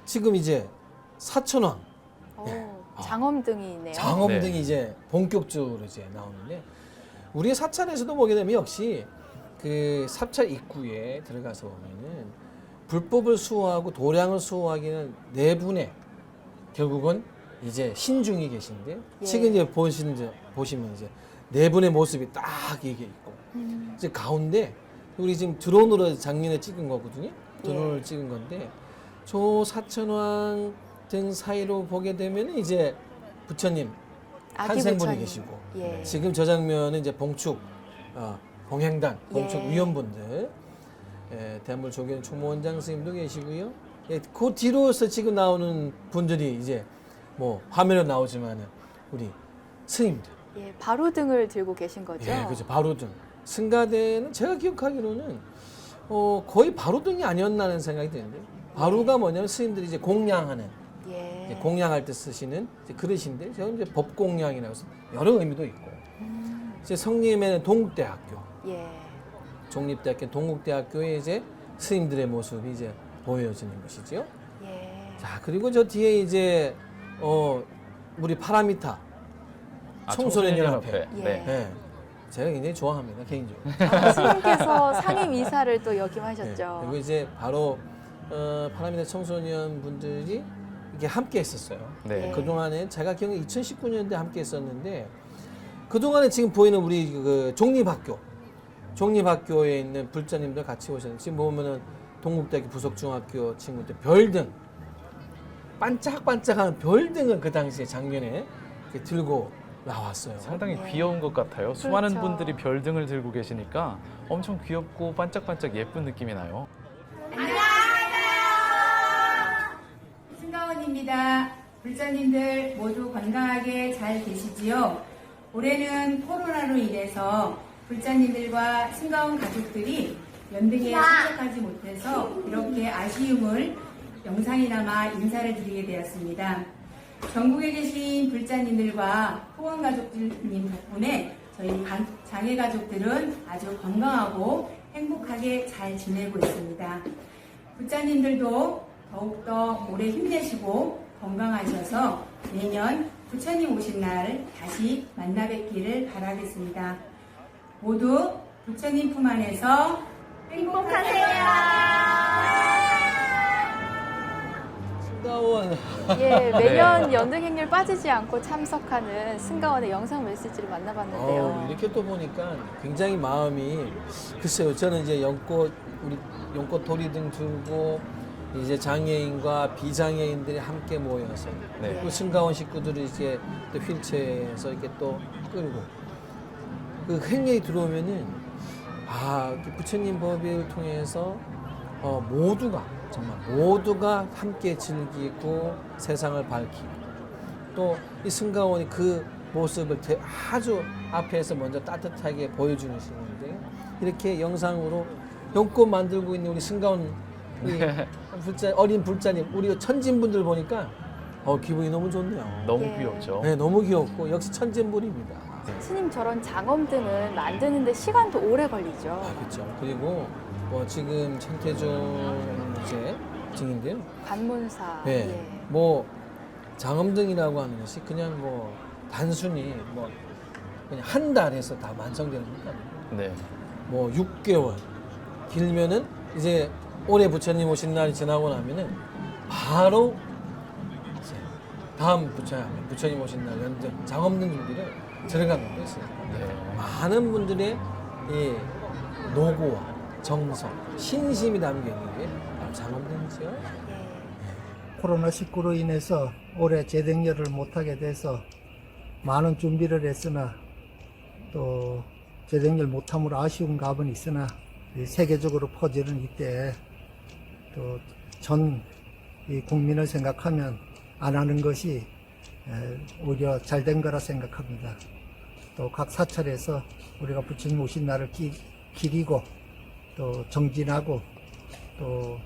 지금 이제 사천왕 장엄등이 있네요. 장엄등이 이제 본격적으로 이제 나오는데 우리 사찰에서도 보게 되면 역시 그 사찰 입구에 들어가서 보면은 불법을 수호하고 도량을 수호하기는 네 분의 결국은 이제 신중이 계신데 지금 이제 보시면 이제 네 분의 모습이 딱 이게 있고 이제 가운데 우리 지금 드론으로 작년에 찍은 거거든요. 드론을 찍은 건데 저 사천왕 등 사이로 보게 되면 이제 부처님 한생분이 부처님. 계시고 예. 지금 저 장면은 이제 봉축 봉행단 봉축 위원분들 대물 조견 총무원장 스님도 계시고요. 그 뒤로서 지금 나오는 분들이 이제 뭐 화면에 나오지만은 우리 스님들. 예, 바로등을 들고 계신 거죠. 예, 그렇죠. 바로등. 승가대는 제가 기억하기로는 거의 바로등이 아니었나는 생각이 드는데 바로가 뭐냐면 스님들이 이제 공양하는 이제 공양할 때 쓰시는 이제 그릇인데 저는 이제 법공양이라고 해서 여러 의미도 있고 이제 성림에는 동국대학교, 종립대학교, 동국대학교에 이제 스님들의 모습이 이제 보여지는 것이죠. 자 그리고 저 뒤에 이제 우리 파라미타 청소년연합회. 네. 제가 굉장히 좋아합니다 개인적으로. 스님께서 상임 이사를 또 역임하셨죠. 그리고 이제 바로 파라미타 청소년 분들이 이렇게 함께 했었어요. 그동안에 제가 기억에 2019년도에 함께 했었는데 그동안에 지금 보이는 우리 그 종립학교에 있는 불자님들 같이 오셨는데 지금 보면은 동국대학교 부석중학교 친구들 별등 반짝반짝한 별등을 그 당시에 작년에 이렇게 들고 나왔어요. 상당히 귀여운 것 같아요. 수많은 분들이 별등을 들고 계시니까 엄청 귀엽고 반짝반짝 예쁜 느낌이 나요. 승가원입니다. 불자님들 모두 건강하게 잘 계시지요? 올해는 코로나로 인해서 불자님들과 승가원 가족들이 연등에 참석하지 못해서 이렇게 아쉬움을 영상이나마 인사를 드리게 되었습니다. 전국에 계신 불자님들과 후원 가족님 덕분에 저희 장애 가족들은 아주 건강하고 행복하게 잘 지내고 있습니다. 불자님들도 더욱더 오래 힘내시고 건강하셔서 내년 부처님 오신 날 다시 만나 뵙기를 바라겠습니다. 모두 부처님 품 안에서 행복하세요. 승가원. 예, 매년 연등행렬 빠지지 않고 참석하는 승가원의 영상 메시지를 만나봤는데요. 이렇게 또 보니까 굉장히 마음이 글쎄요. 저는 이제 우리 연꽃 도리등 들고 이제 장애인과 비장애인들이 함께 모여서 또 승가원 식구들이 이제 또 휠체어에서 이렇게 또 끌고 그 행렬이 들어오면은 부처님 법을 통해서 모두가 함께 즐기고 세상을 밝히고 또 이 승가원이 그 모습을 아주 앞에서 먼저 따뜻하게 보여주는 시간인데 이렇게 영상으로 연꽃 만들고 있는 우리 승가원 우리 어린 불자님 우리 천진분들 보니까 기분이 너무 좋네요. 너무 귀엽죠. 네, 너무 귀엽고 역시 천진분입니다. 스님 저런 장엄등을 만드는데 시간도 오래 걸리죠. 그렇죠. 그리고 지금 천태종 이제 증인데요. 관문사. 네. 장엄등이라고 하는 것이 그냥 단순히 그냥 한 달에서 다 완성되는 건 아니고 6개월 길면은 이제 올해 부처님 오신 날이 지나고 나면은 바로 이제 다음 부처님 오신 날 연등 장엄등 준비를 들어가는 것도 있어요. 많은 분들의 이 노고와 정성, 신심이 담겨 있는 게 바로 장엄등이죠. 코로나19로 인해서 올해 재정렬을 못하게 돼서 많은 준비를 했으나 또 재정렬 못함으로 아쉬운 감은 있으나 세계적으로 퍼지는 이때 또 전 국민을 생각하면 안 하는 것이 오히려 잘된 거라 생각합니다. 또 각 사찰에서 우리가 부처님 오신 날을 기리고 또 정진하고 또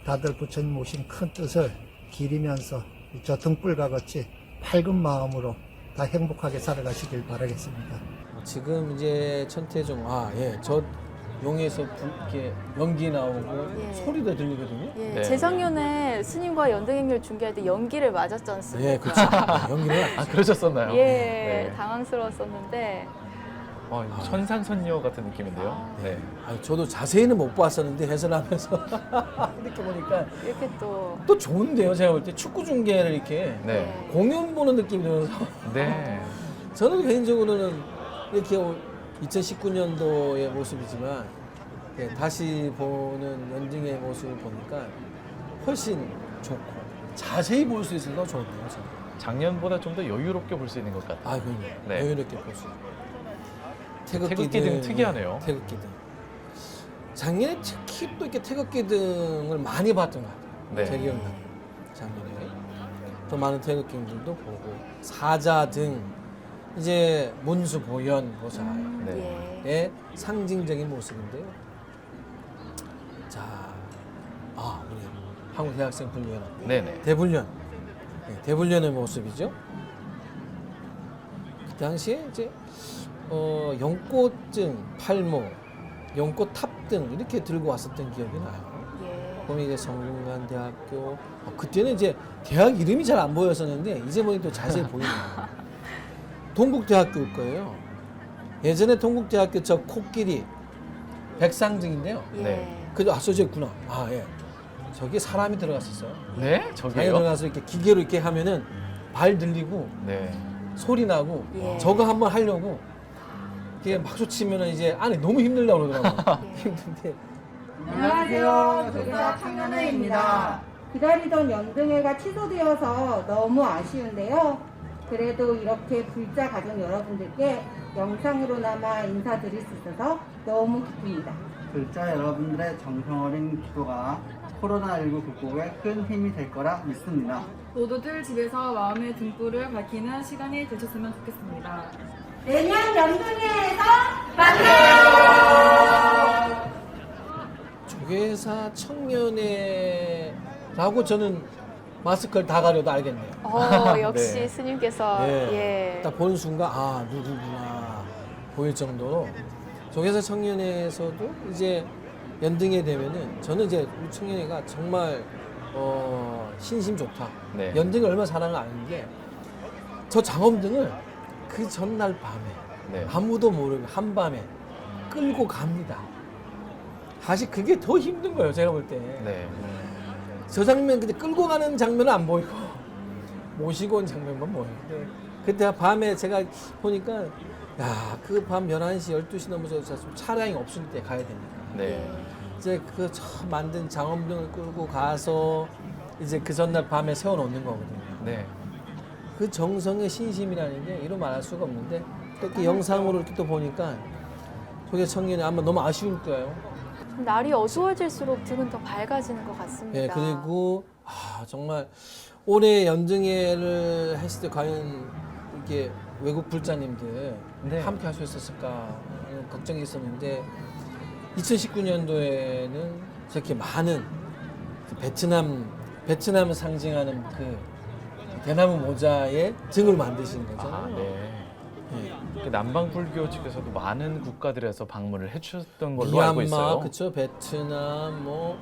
다들 부처님 오신 큰 뜻을 기리면서 저 등불과 같이 밝은 마음으로 다 행복하게 살아가시길 바라겠습니다. 지금 이제 천태종 저 용에서 이렇게 연기 나오고 예. 소리도 들리거든요. 예, 네. 재작년에 스님과 연등행렬 중계할 때 연기를 맞았지 않습니까? 예, 그렇죠. 연기를 그러셨었나요? 예, 네. 당황스러웠었는데 천상선녀 같은 느낌인데요. 네. 저도 자세히는 못 봤었는데 해설하면서 이렇게 보니까 이렇게 또 좋은데요. 제가 볼 때 축구 중계를 이렇게 네. 공연 보는 느낌이 들어서 네. 저는 개인적으로는 이렇게 2019년도의 모습이지만 다시 보는 연등의 모습을 보니까 훨씬 좋고 자세히 볼 수 있어서 더 좋네요. 저는. 작년보다 좀 더 여유롭게 볼 수 있는 것 같아요. 그럼요. 네. 여유롭게 볼 수 있고. 태극기등 특이하네요. 태극기등. 작년에 특히 또 이렇게 태극기등을 많이 봤던 것 같아요. 네. 제 기억나요. 작년에 더 많은 태극기등도 보고 사자등 이제 문수 보현 보살의 예. 상징적인 모습인데요. 자, 우리 한국 대학생 불교연합 네네. 대불련, 대불련의 모습이죠. 그 당시에 이제 연꽃등, 팔모, 연꽃 탑등 이렇게 들고 왔었던 기억이 나요. 그럼 이제 성균관 대학교 그때는 이제 대학 이름이 잘 안 보였었는데 이제 보니 또 자세히 보이네요. 동국대학교일 거예요. 예전에 동국대학교 저 코끼리 백상등인데요. 네. 그죠? 저기 있구나. 예. 저기 사람이 들어갔었어요. 네? 안에 저기요? 들어가서 이렇게 기계로 이렇게 하면은 발 들리고 네. 소리 나고 예. 저거 한번 하려고 이게 박수 치면은 이제 안에 너무 힘들다고 그러더라고요. 힘든데. 안녕하세요. 조사 창현아입니다. 기다리던 연등회가 취소되어서 너무 아쉬운데요. 그래도 이렇게 불자 가족 여러분들께 영상으로나마 인사드릴 수 있어서 너무 기쁩니다. 불자 여러분들의 정성 어린 기도가 코로나19 극복에 큰 힘이 될 거라 믿습니다. 모두들 집에서 마음의 등불을 밝히는 시간이 되셨으면 좋겠습니다. 내년 연등회에서 만나요. 조계사 청년회라고 저는 마스크를 다 가려도 알겠네요. 역시 네. 스님께서 딱 보는 순간 누구구나 보일 정도로 조계사 청년회에서도 이제 연등회 되면은 저는 이제 우리 청년회가 정말 신심 좋다. 네. 연등을 얼마나 사랑을 아는 게 저 장엄등을 그 전날 밤에 네. 아무도 모르게 한밤에 끌고 갑니다. 사실 그게 더 힘든 거예요. 제가 볼 때. 네. 저 장면 그때 끌고 가는 장면은 안 보이고 모시고 온 장면만 보여요. 그때 밤에 제가 보니까 그 밤 11시, 12시 넘어서 차량이 없을 때 가야 되니까. 네. 이제 그 처음 만든 장엄등을 끌고 가서 이제 그 전날 밤에 세워놓는 거거든요. 네. 그 정성의 신심이라는 게 이루 말할 수가 없는데 또 이렇게 영상으로 이렇게 또 보니까 조계 청년이 아마 너무 아쉬울 거예요. 날이 어두워질수록 등은 더 밝아지는 것 같습니다. 네, 그리고 정말 올해 연등회를 했을 때 과연 이렇게 외국 불자님들 함께 할 수 있었을까 하는 걱정이 있었는데 2019년도에는 저렇게 많은 베트남을 상징하는 그 대나무 모자에 등을 만드신 거잖아요. 네. 남방 불교 측에서도 많은 국가들에서 방문을 해주셨던 걸로 알고 있어요. 미얀마, 그렇죠. 베트남,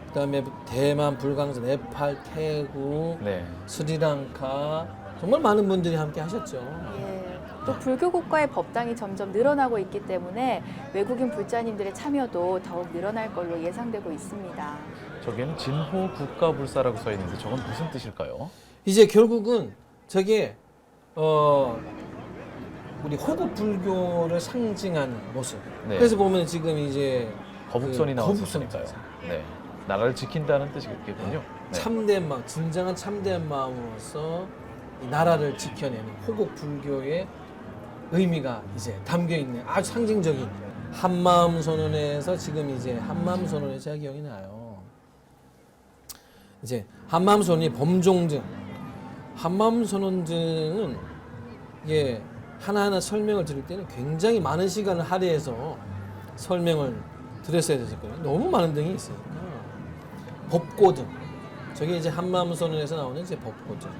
그다음에 대만, 불광사, 네팔, 태국, 스리랑카 정말 많은 분들이 함께 하셨죠. 또 불교 국가의 법당이 점점 늘어나고 있기 때문에 외국인 불자님들의 참여도 더욱 늘어날 걸로 예상되고 있습니다. 저기는 진호 국가불사라고 써 있는데 저건 무슨 뜻일까요? 이제 결국은 저게 우리 호국 불교를 상징하는 모습. 네. 그래서 보면 지금 이제 거북선이 그 나왔으니까요. 네, 나라를 지킨다는 뜻이겠군요. 네. 참된 마음, 진정한 참된 마음으로서 이 나라를 지켜내는 호국 불교의 의미가 이제 담겨 있는 아주 상징적인 한마음 선언에서 지금 이제 한마음 선언의 제가 기억이 나요. 이제 한마음 선언이 범종증, 한마음 선언증은 이게 하나하나 설명을 드릴 때는 굉장히 많은 시간을 할애해서 설명을 드렸어야 됐었거든요. 너무 많은 등이 있으니까. 법고등, 저게 이제 한마음 선언에서 나오는 이제 법고등.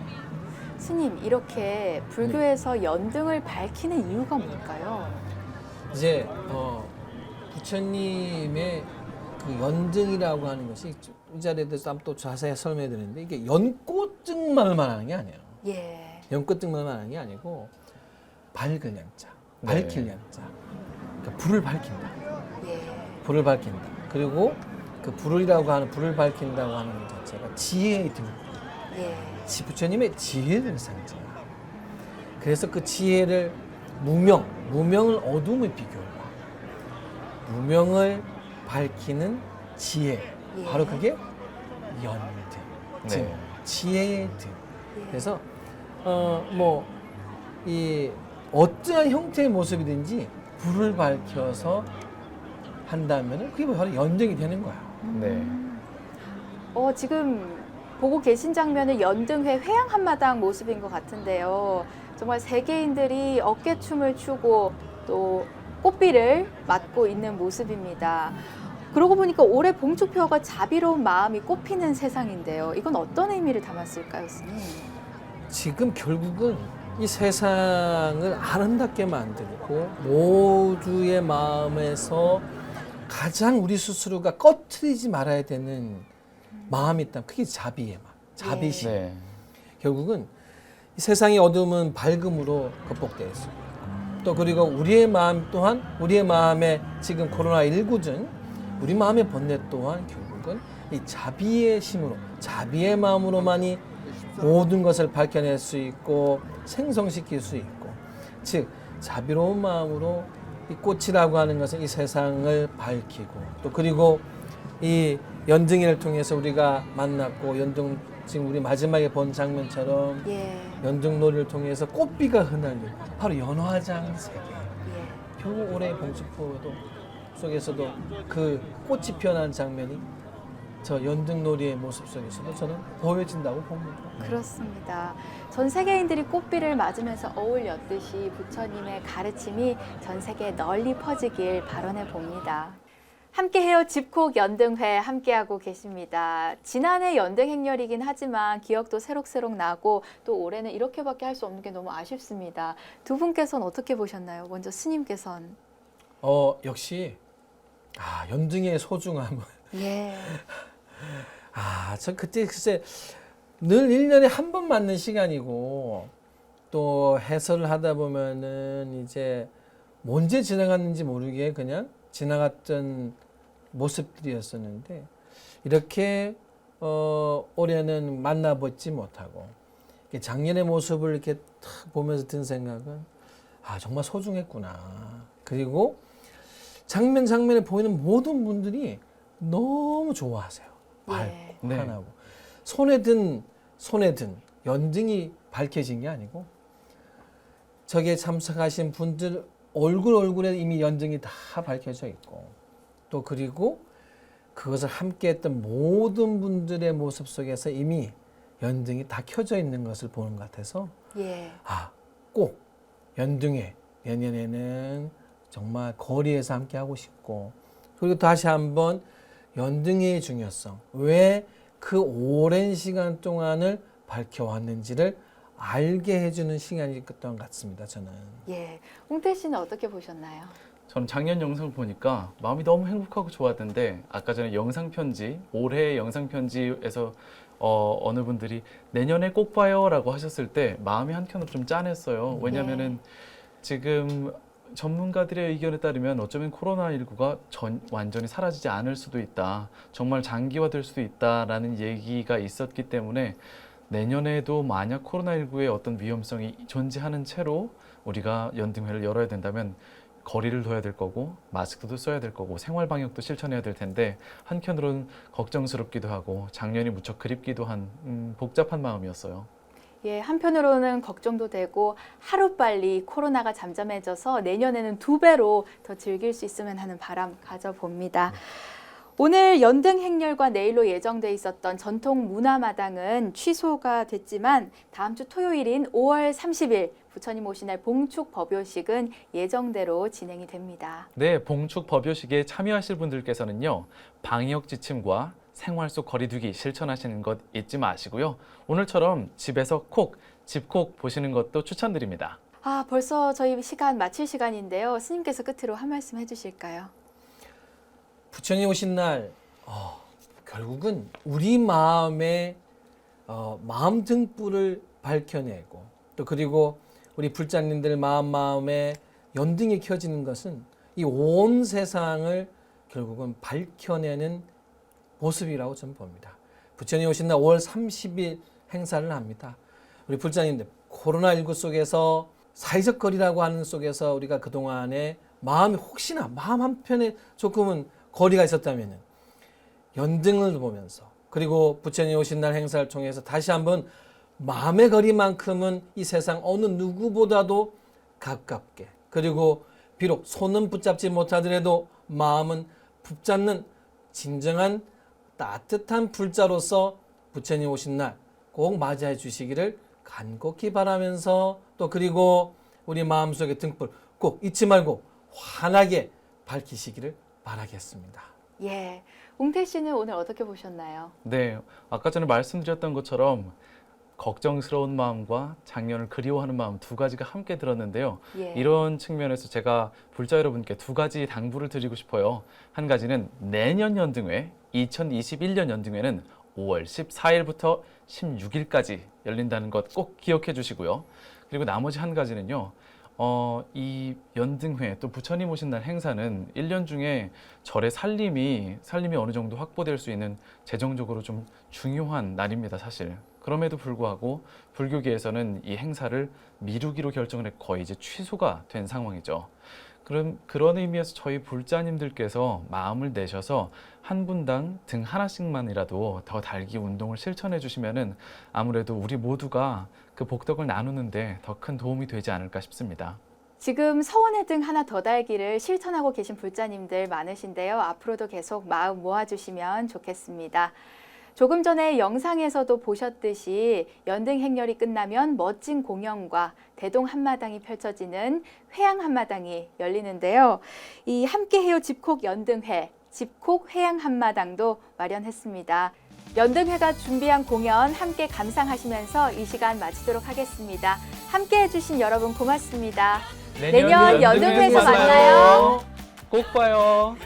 스님, 이렇게 불교에서 연등을 밝히는 이유가 뭘까요? 이제 부처님의 그 연등이라고 하는 것이 이 자리에 대해서 또 자세히 설명해 드리는데 이게 연꽃등만을 말하는 게 아니에요. 예. 연꽃등만을 말하는 게 아니고 밝을 양자, 네. 밝힐 양자. 그러니까 불을 밝힌다. 예. 불을 밝힌다. 그리고 그 불이라고 하는 불을 밝힌다고 하는 것 자체가 지혜의 등. 예. 부처님의 지혜를 상징해요. 그래서 그 지혜를 무명을 어둠의 비교로 무명을 밝히는 지혜, 예. 바로 그게 연등, 등, 네. 지혜의 등. 예. 그래서 이 어떠한 형태의 모습이든지 불을 밝혀서 한다면은 그게 바로 연등이 되는 거야. 네. 지금 보고 계신 장면은 연등회 회양 한마당 모습인 것 같은데요. 정말 세계인들이 어깨춤을 추고 또 꽃비를 맞고 있는 모습입니다. 그러고 보니까 올해 봉축표가 자비로운 마음이 꽃피는 세상인데요. 이건 어떤 의미를 담았을까요, 스님? 지금 결국은 이 세상을 아름답게 만들고 모두의 마음에서 가장 우리 스스로가 꺼트리지 말아야 되는 마음이 있다면 그게 자비의 마음, 자비심. 네. 결국은 이 세상의 어둠은 밝음으로 극복되어 있습니다. 또 그리고 우리의 마음 또한 우리의 마음에 지금 코로나19중 우리 마음의 번뇌 또한 결국은 이 자비의 힘으로 자비의 마음으로만이 모든 것을 밝혀낼 수 있고 생성시킬 수 있고 즉 자비로운 마음으로 이 꽃이라고 하는 것은 이 세상을 밝히고 또 그리고 이 연등회를 통해서 우리가 만났고 연등 지금 우리 마지막에 본 장면처럼 예. 연등놀이를 통해서 꽃비가 흩날리고 바로 연화장 세계. 예. 결국 올해 봉축포도 속에서도 그 꽃이 피어난 장면이 저 연등놀이의 모습 속에서도 저는 보여진다고 봅니다. 그렇습니다. 전 세계인들이 꽃비를 맞으면서 어울렸듯이 부처님의 가르침이 전 세계에 널리 퍼지길 바라해 봅니다. 함께해요 집콕 연등회 함께하고 계십니다. 지난해 연등 행렬이긴 하지만 기억도 새록새록 나고 또 올해는 이렇게밖에 할 수 없는 게 너무 아쉽습니다. 두 분께서는 어떻게 보셨나요? 먼저 스님께서는. 역시 연등의 소중함을 예. 저 그때 글쎄 늘 1년에 한 번 맞는 시간이고 또 해설을 하다 보면은 이제 언제 지나갔는지 모르게 그냥 지나갔던 모습들이었었는데 이렇게 올해는 만나보지 못하고 작년의 모습을 이렇게 탁 보면서 든 생각은 정말 소중했구나. 그리고 장면에 보이는 모든 분들이 너무 좋아하세요. 밝고 네. 환하고 손에 든 연등이 밝혀진 게 아니고 저기에 참석하신 분들 얼굴에 이미 연등이 다 밝혀져 있고 또 그리고 그것을 함께했던 모든 분들의 모습 속에서 이미 연등이 다 켜져 있는 것을 보는 것 같아서 예. 꼭 연등회 내년에는 정말 거리에서 함께 하고 싶고 그리고 다시 한번 연등회의 중요성 왜 그 오랜 시간 동안을 밝혀왔는지를 알게 해주는 시간이었던 것 같습니다. 저는. 예. 홍태 씨는 어떻게 보셨나요? 저는 작년 영상을 보니까 마음이 너무 행복하고 좋았는데 아까 전에 영상편지, 올해의 영상편지에서 어느 분들이 내년에 꼭 봐요라고 하셨을 때 마음이 한켠으로 좀 짠했어요. 왜냐면은 지금 전문가들의 의견에 따르면 어쩌면 코로나19가 완전히 사라지지 않을 수도 있다. 정말 장기화될 수도 있다라는 얘기가 있었기 때문에 내년에도 만약 코로나19의 어떤 위험성이 존재하는 채로 우리가 연등회를 열어야 된다면 거리를 둬야 될 거고 마스크도 써야 될 거고 생활 방역도 실천해야 될 텐데 한편으로는 걱정스럽기도 하고 작년이 무척 그립기도 한 복잡한 마음이었어요. 예, 한편으로는 걱정도 되고 하루빨리 코로나가 잠잠해져서 내년에는 2배로 더 즐길 수 있으면 하는 바람 가져봅니다. 오늘 연등 행렬과 내일로 예정돼 있었던 전통 문화마당은 취소가 됐지만 다음 주 토요일인 5월 30일 부처님 오신 날 봉축 법요식은 예정대로 진행이 됩니다. 네, 봉축 법요식에 참여하실 분들께서는요. 방역 지침과 생활 속 거리두기 실천하시는 것 잊지 마시고요. 오늘처럼 집에서 집콕 보시는 것도 추천드립니다. 아, 벌써 저희 시간 마칠 시간인데요. 스님께서 끝으로 한 말씀 해주실까요? 부처님 오신 날 결국은 우리 마음의 마음 등불을 밝혀내고 또 그리고 우리 불자님들 마음에 연등이 켜지는 것은 이 온 세상을 결국은 밝혀내는 모습이라고 저는 봅니다. 부처님 오신 날 5월 30일 행사를 합니다. 우리 불자님들 코로나19 속에서 사회적 거리라고 하는 속에서 우리가 그동안에 마음이 혹시나 마음 한편에 조금은 거리가 있었다면 연등을 보면서 그리고 부처님 오신 날 행사를 통해서 다시 한번 마음의 거리만큼은 이 세상 어느 누구보다도 가깝게 그리고 비록 손은 붙잡지 못하더라도 마음은 붙잡는 진정한 따뜻한 불자로서 부처님 오신 날 꼭 맞이해 주시기를 간곡히 바라면서 또 그리고 우리 마음속의 등불 꼭 잊지 말고 환하게 밝히시기를 바라겠습니다. 예, 웅태 씨는 오늘 어떻게 보셨나요? 네, 아까 전에 말씀드렸던 것처럼 걱정스러운 마음과 작년을 그리워하는 마음 두 가지가 함께 들었는데요. 예. 이런 측면에서 제가 불자 여러분께 두 가지 당부를 드리고 싶어요. 한 가지는 내년 연등회, 2021년 연등회는 5월 14일부터 16일까지 열린다는 것 꼭 기억해 주시고요. 그리고 나머지 한 가지는요. 이 연등회 또 부처님 오신 날 행사는 1년 중에 절의 살림이 어느 정도 확보될 수 있는 재정적으로 좀 중요한 날입니다, 사실. 그럼에도 불구하고 불교계에서는 이 행사를 미루기로 결정을 했고 거의 이제 취소가 된 상황이죠. 그런 의미에서 저희 불자님들께서 마음을 내셔서 한 분당 등 하나씩만이라도 더 달기 운동을 실천해 주시면은 아무래도 우리 모두가 그 복덕을 나누는데 더 큰 도움이 되지 않을까 싶습니다. 지금 서원의 등 하나 더 달기를 실천하고 계신 불자님들 많으신데요. 앞으로도 계속 마음 모아주시면 좋겠습니다. 조금 전에 영상에서도 보셨듯이 연등 행렬이 끝나면 멋진 공연과 대동 한마당이 펼쳐지는 회양 한마당이 열리는데요. 이 함께해요 집콕 연등회, 집콕 회양 한마당도 마련했습니다. 연등회가 준비한 공연 함께 감상하시면서 이 시간 마치도록 하겠습니다. 함께해 주신 여러분 고맙습니다. 내년 연등회에서 만나요. 꼭 봐요.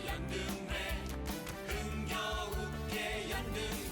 연등회 흥겨웁게 연등회